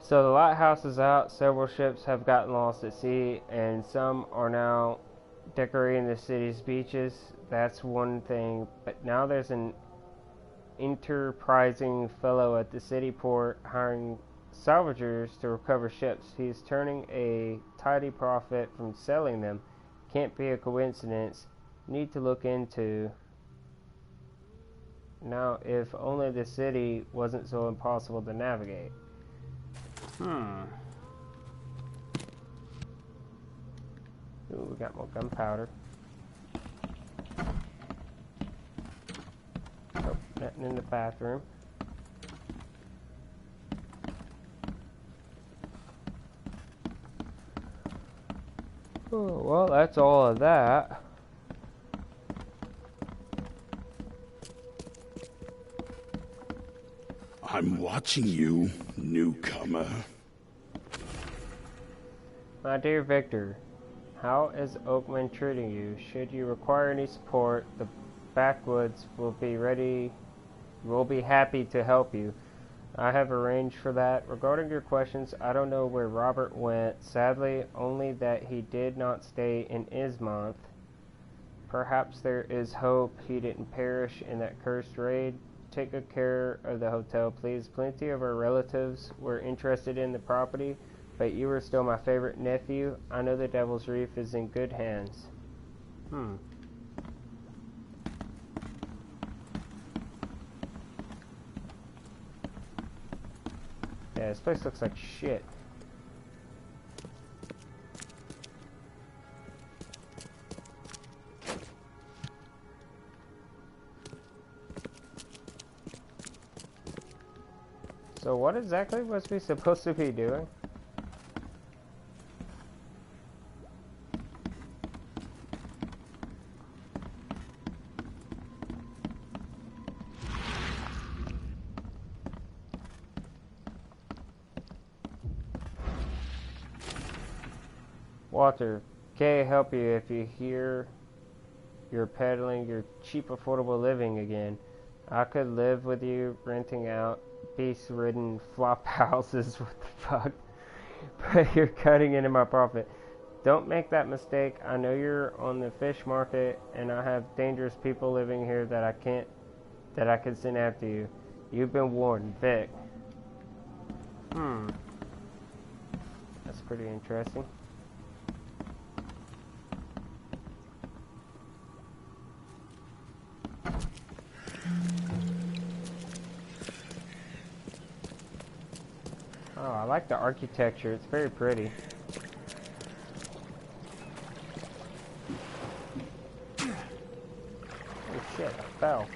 Speaker 1: So the lighthouse is out, several ships have gotten lost at sea, and some are now decorating the city's beaches. That's one thing, but now there's an enterprising fellow at the city port hiring salvagers to recover ships. He's turning a tidy profit from selling them. Can't be a coincidence. Need to look into. Now, if only the city wasn't so impossible to navigate. Ooh, we got more gunpowder. Oh, nothing in the bathroom. Oh, well, that's all of that.
Speaker 13: I'm watching you, newcomer.
Speaker 1: My dear Victor, how is Oakman treating you? Should you require any support, the Backwoods will be happy to help you. I have arranged for that. Regarding your questions, I don't know where Robert went. Sadly, only that he did not stay in Ismonth. Perhaps there is hope he didn't perish in that cursed raid. Take good care of the hotel, please. Plenty of our relatives were interested in the property, but you were still my favorite nephew. I know the Devil's Reef is in good hands. Yeah, this place looks like shit. So what exactly was we supposed to be doing? Walter, can't help you if you hear you're peddling your cheap affordable living again. I could live with you renting out beast-ridden flop houses. What the fuck? But you're cutting into my profit. Don't make that mistake. I know you're on the fish market, and I have dangerous people living here that I can send after you. You've been warned, Vic. That's pretty interesting. Oh, I like the architecture. It's very pretty. Oh shit, I fell.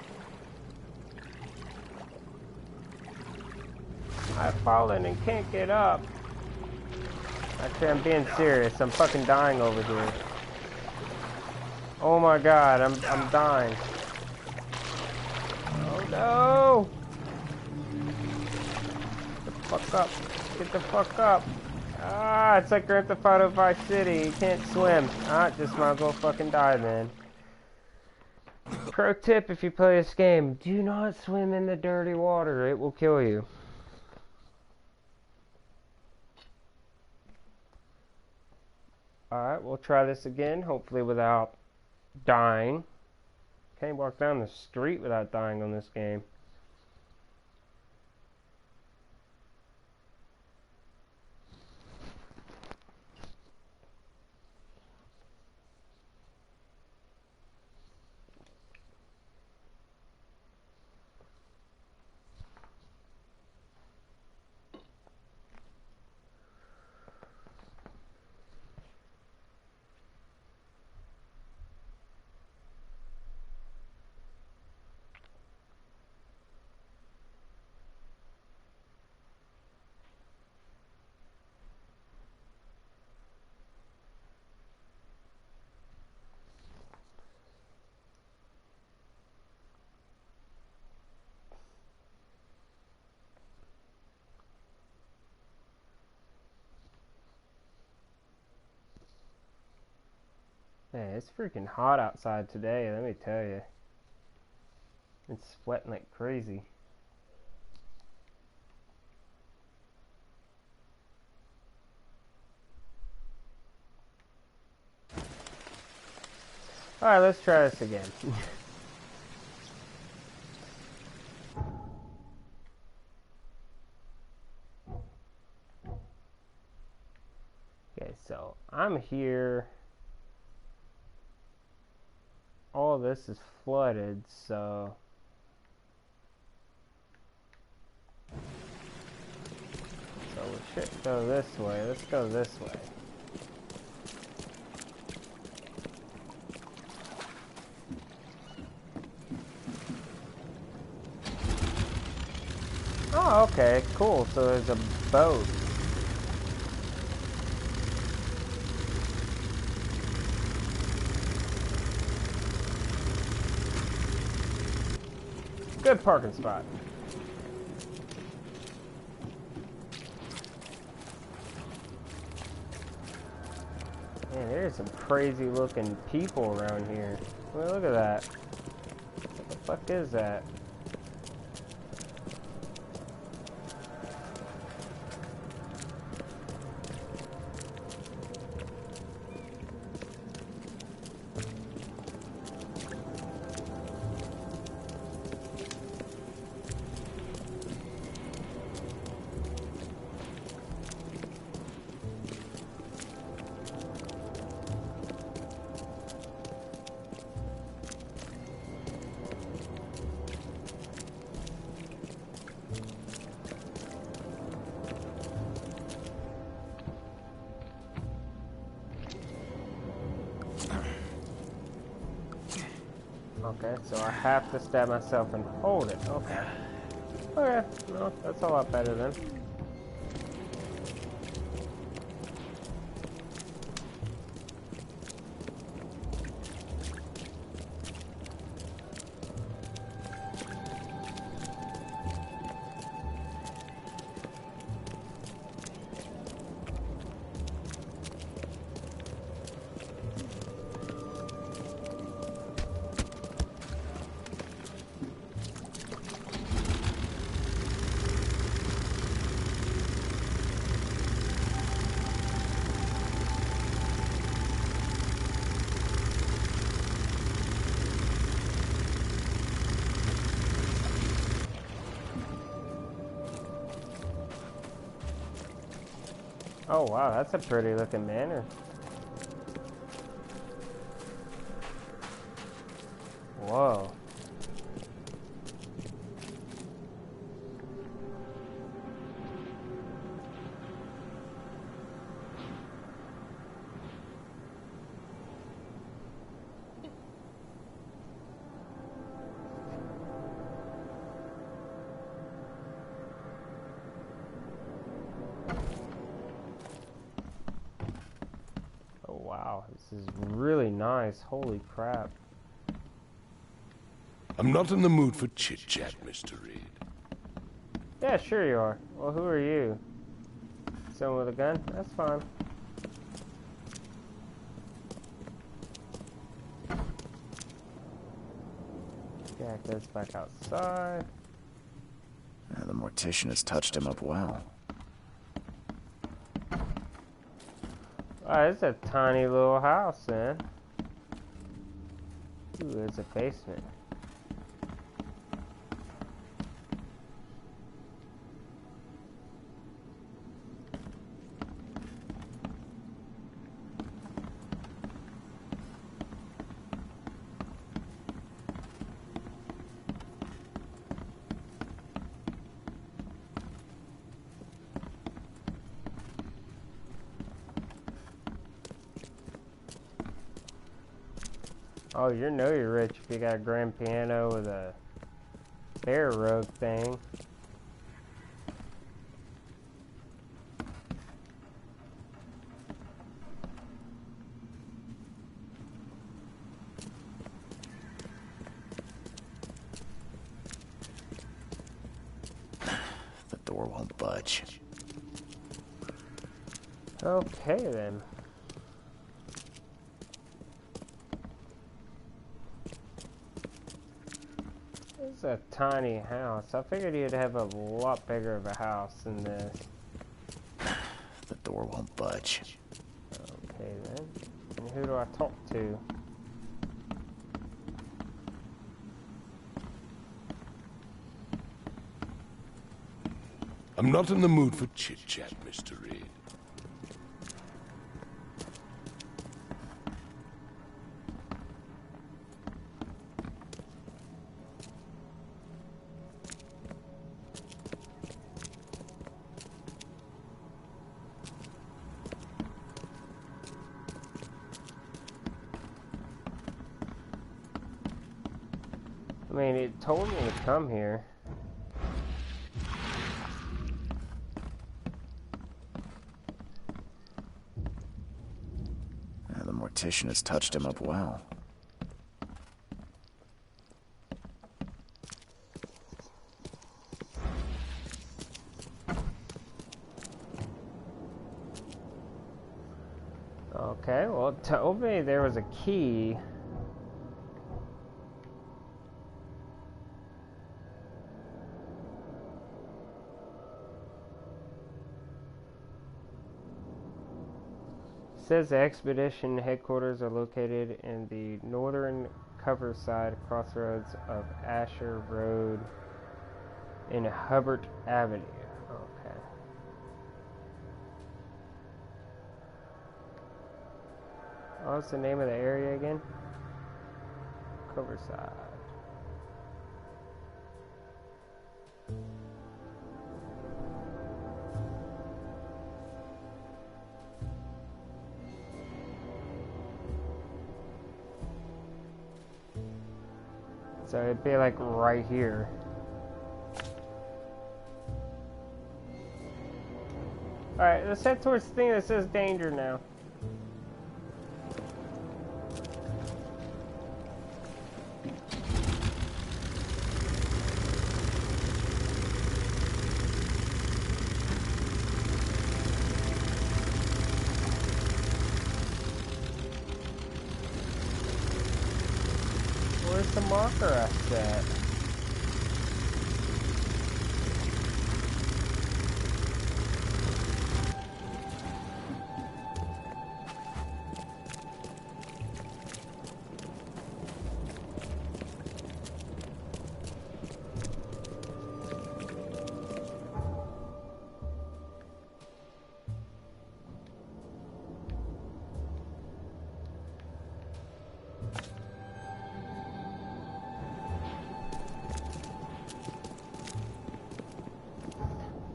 Speaker 1: I've fallen and can't get up. Actually, I'm being serious. I'm fucking dying over here. Oh my god, I'm dying. Oh no! Get the fuck up. Get the fuck up. Ah, it's like Grand Theft Auto Vice City. You can't swim. Ah, just might as well fucking die then. Pro tip if you play this game, do not swim in the dirty water. It will kill you. Alright, we'll try this again, hopefully without dying. Can't walk down the street without dying on this game. Man, it's freaking hot outside today, let me tell you. It's sweating like crazy. Alright, let's try this again. Okay, so I'm here. All this is flooded, so we should go this way. Let's go this way. Oh, okay, cool. So there's a boat. Good parking spot. Man, there's some crazy looking people around here. Well, look at that. What the fuck is that? Okay, so I have to stab myself and hold it. Okay. Okay, no, that's a lot better then. Oh wow, that's a pretty looking manor. Whoa. Wow, this is really nice. Holy crap.
Speaker 5: I'm not in the mood for chit-chat, Mr. Reed.
Speaker 1: Yeah, sure you are. Well, who are you? Someone with a gun? That's fine. Jack goes back outside.
Speaker 2: The mortician has touched him up well.
Speaker 1: Oh, it's a tiny little house, then. Ooh, it's a basement. Oh, you know you're rich if you got a grand piano with a bear rug thing.
Speaker 2: The door won't budge.
Speaker 1: Okay then. It's a tiny house. I figured you'd have a lot bigger of a house than this.
Speaker 2: The door won't budge.
Speaker 1: Okay then. And who do I talk to?
Speaker 5: I'm not in the mood for chit-chat, Mr. Reed.
Speaker 1: I mean, it told me to come here.
Speaker 2: The mortician has touched him up well.
Speaker 1: Okay, well, it told me there was a key. It says the expedition headquarters are located in the northern coverside crossroads of Asher Road and Hubbard Avenue. Okay. What's the name of the area again? Coverside. So it'd be like right here. Alright, let's head towards the thing that says danger now. Where's the marker I set?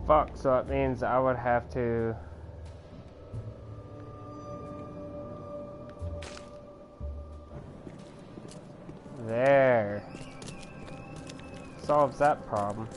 Speaker 1: Fuck, so it means I would have to... There. Solves that problem.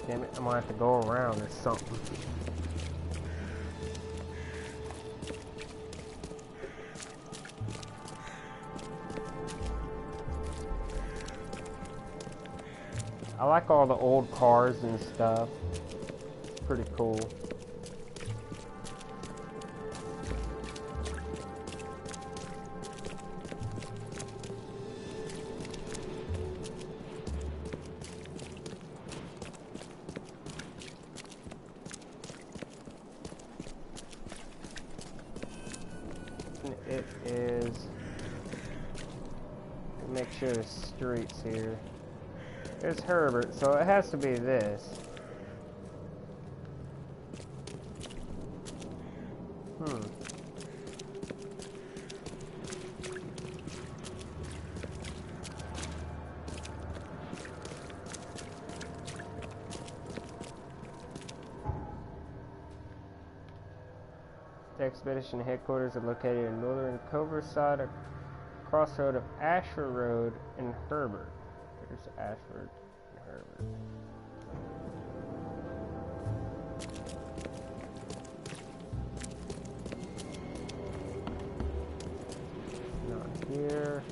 Speaker 1: Damn it, I'm gonna have to go around or something. I like all the old cars and stuff. Pretty cool. show the streets here. There's Herbert, so it has to be this. The expedition headquarters are located in northern Covert side of crossroad of Ashford Road and Herbert. There's Ashford and Herbert. Not here.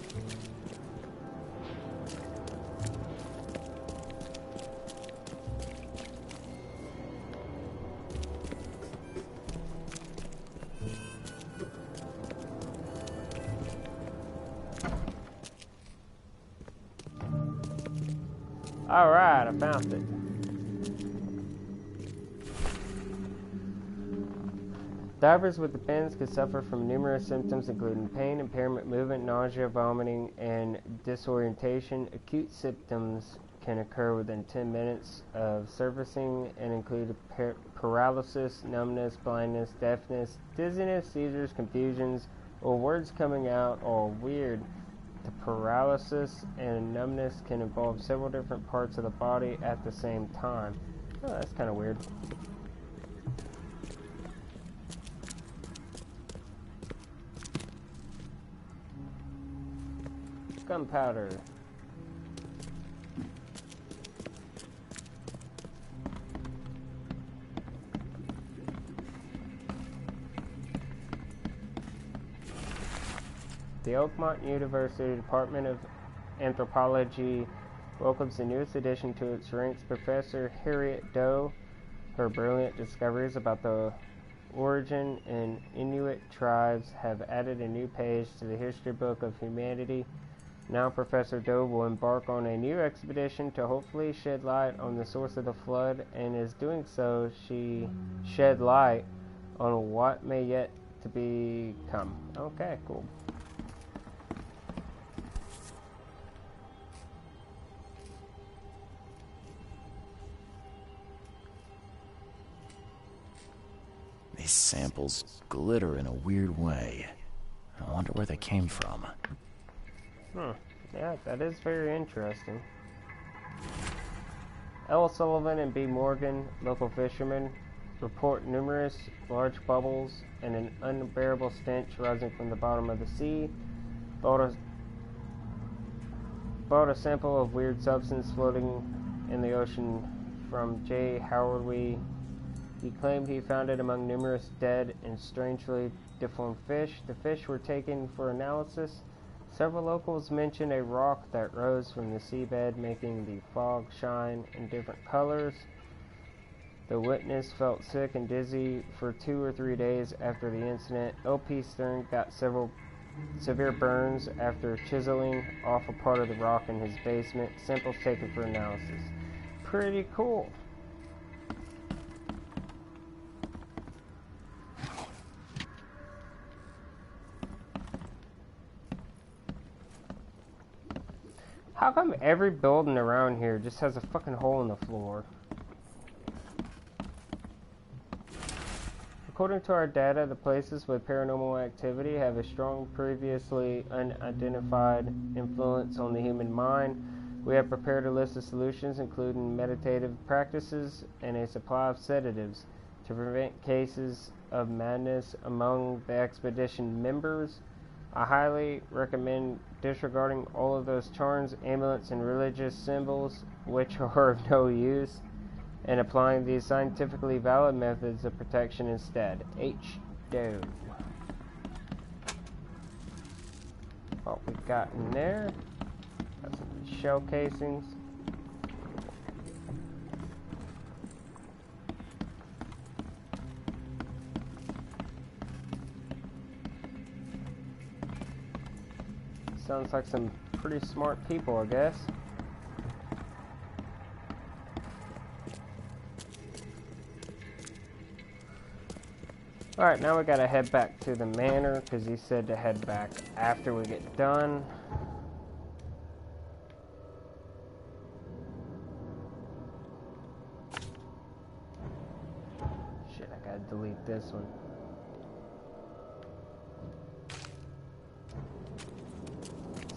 Speaker 1: Alright, I found it. Divers with the fins can suffer from numerous symptoms including pain, impairment, movement, nausea, vomiting, and disorientation. Acute symptoms can occur within 10 minutes of surfacing and include paralysis, numbness, blindness, deafness, dizziness, seizures, confusions, or words coming out all weird. The paralysis and numbness can involve several different parts of the body at the same time. Oh, that's kind of weird. Gunpowder. The Oakmont University Department of Anthropology welcomes the newest addition to its ranks, Professor Harriet Doe. Her brilliant discoveries about the origin and Inuit tribes have added a new page to the history book of humanity. Now Professor Doe will embark on a new expedition to hopefully shed light on the source of the flood, and is doing so she shed light on what may yet to become. Okay, cool.
Speaker 2: These samples glitter in a weird way. I wonder where they came from.
Speaker 1: Yeah, that is very interesting. L. Sullivan and B. Morgan, local fishermen, report numerous large bubbles and an unbearable stench rising from the bottom of the sea. Bought a sample of weird substance floating in the ocean from J. Howard. He claimed he found it among numerous dead and strangely deformed fish. The fish were taken for analysis. Several locals mentioned a rock that rose from the seabed, making the fog shine in different colors. The witness felt sick and dizzy for 2 or 3 days after the incident. L.P. Stern got several severe burns after chiseling off a part of the rock in his basement. Samples taken for analysis. Pretty cool. How come every building around here just has a fucking hole in the floor? According to our data, the places with paranormal activity have a strong, previously unidentified influence on the human mind. We have prepared a list of solutions, including meditative practices and a supply of sedatives, to prevent cases of madness among the expedition members. I highly recommend disregarding all of those charms, amulets, and religious symbols which are of no use, and applying these scientifically valid methods of protection instead. H. Doe. What we got in there? Got some shell casings. Sounds like some pretty smart people, I guess. Alright, now we gotta head back to the manor, because he said to head back after we get done. Gotta delete this one.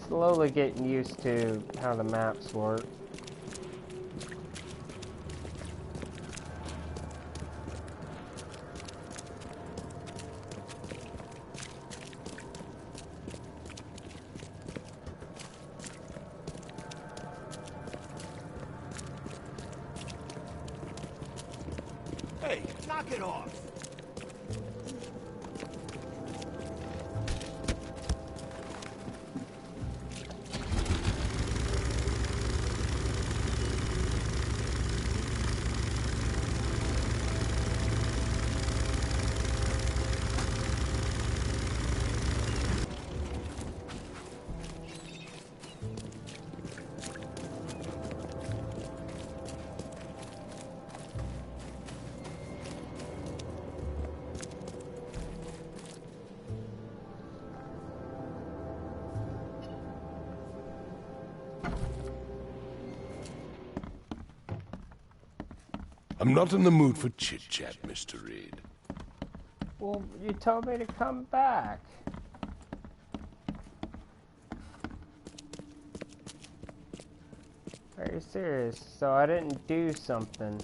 Speaker 1: Slowly getting used to how the maps work.
Speaker 11: Hey, knock it off!
Speaker 5: I'm not in the mood for chit-chat, Mr. Reed.
Speaker 1: Well, you told me to come back. Are you serious? So I didn't do something.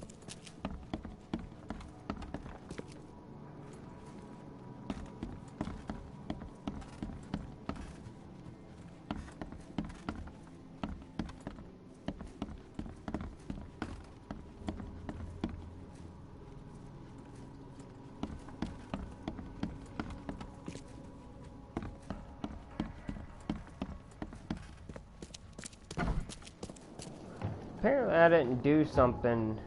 Speaker 1: Apparently I didn't do something.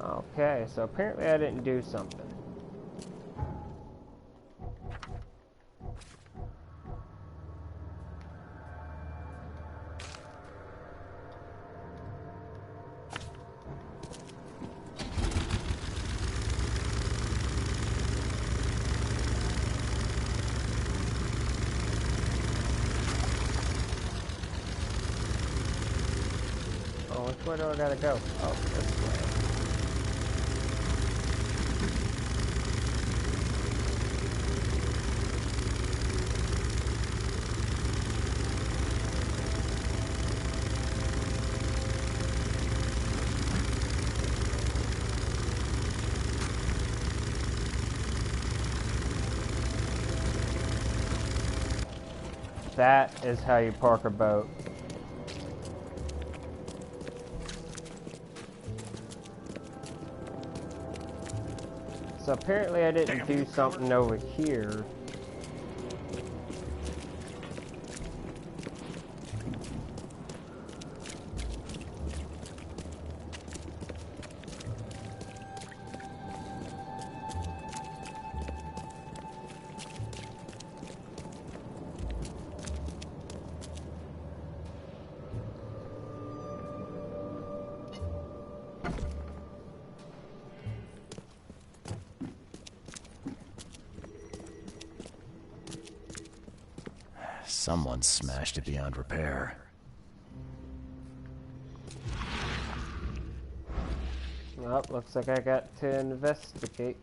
Speaker 1: Okay, so apparently I didn't do something. Oh, which way do I gotta go? Oh, this way. That is how you park a boat. So apparently I didn't do something over here.
Speaker 2: Someone smashed it beyond repair.
Speaker 1: Well, looks like I got to investigate.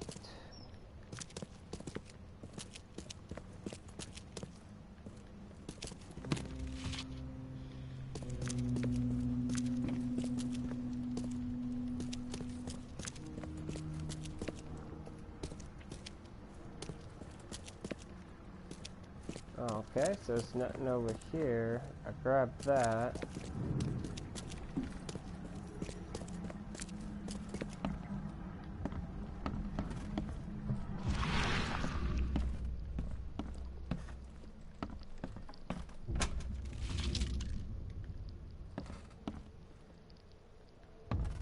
Speaker 1: Okay, so there's nothing over here. I grabbed that.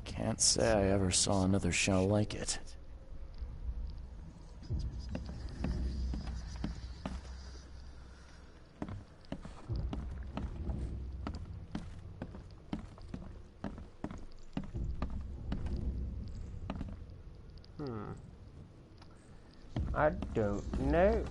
Speaker 2: Can't say I ever saw another shell like it.
Speaker 1: I don't know.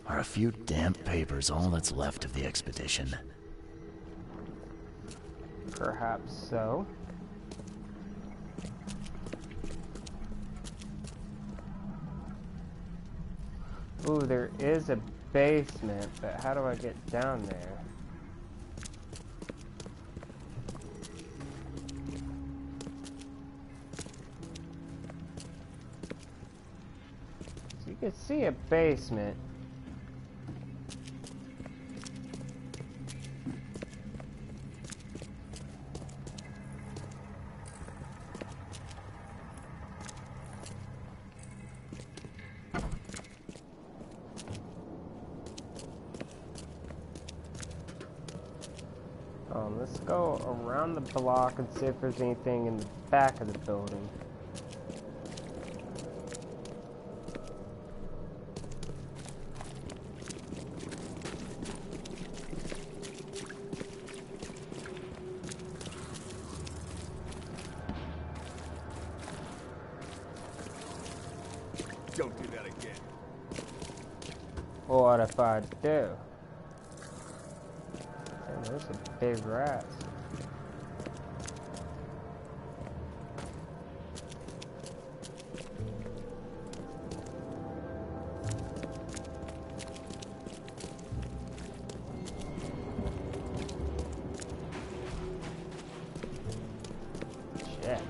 Speaker 2: Are a few damp papers all that's left of the expedition?
Speaker 1: Perhaps so. Ooh, there is a basement, but how do I get down there? So you can see a basement. Let's go around the block and see if there's anything in the back of the building.
Speaker 3: Don't do that again.
Speaker 1: What if I do? There's some big rats. Shit.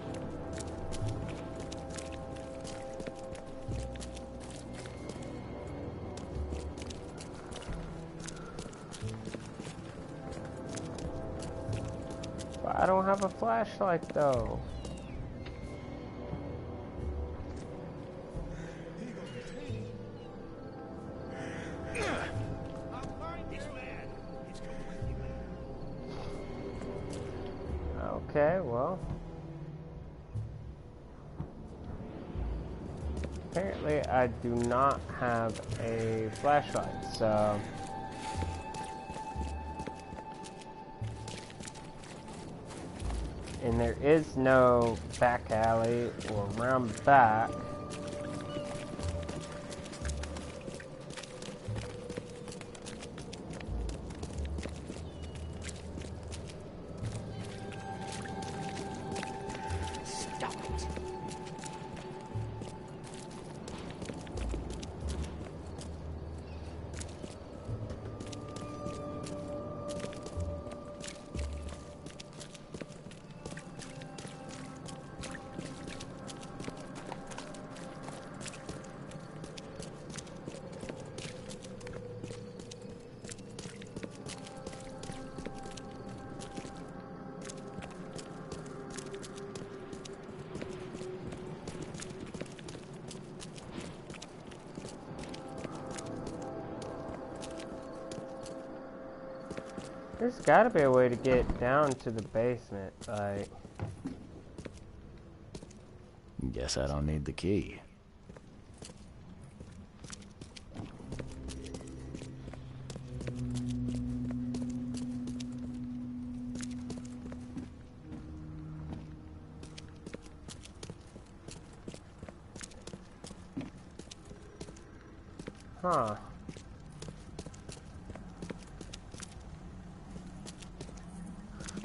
Speaker 1: I don't have a flashlight though. Okay, well. Apparently I do not have a flashlight, so and there is no back alley or round back.
Speaker 14: Stop it.
Speaker 1: There's gotta be a way to get down to the basement, like...
Speaker 2: Guess I don't need the key.
Speaker 1: Huh.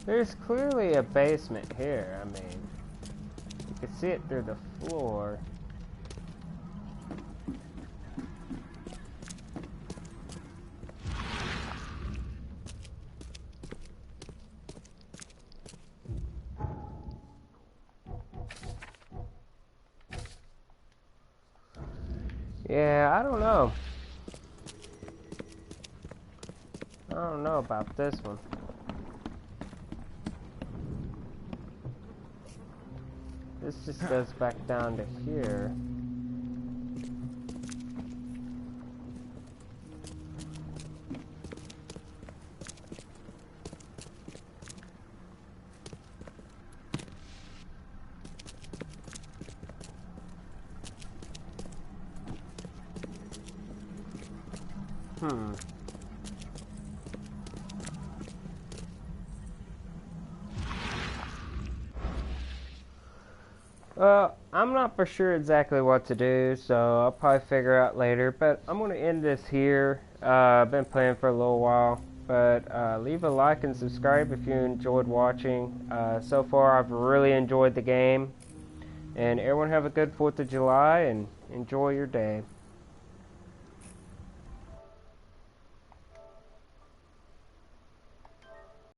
Speaker 1: There's clearly a basement here. I mean, you can see it through the floor. Yeah, I don't know. I don't know about this one. This just goes back down to here. Well, I'm not for sure exactly what to do, so I'll probably figure out later. But I'm going to end this here. I've been playing for a little while. But leave a like and subscribe if you enjoyed watching. So far, I've really enjoyed the game. And everyone have a good 4th of July and enjoy your day.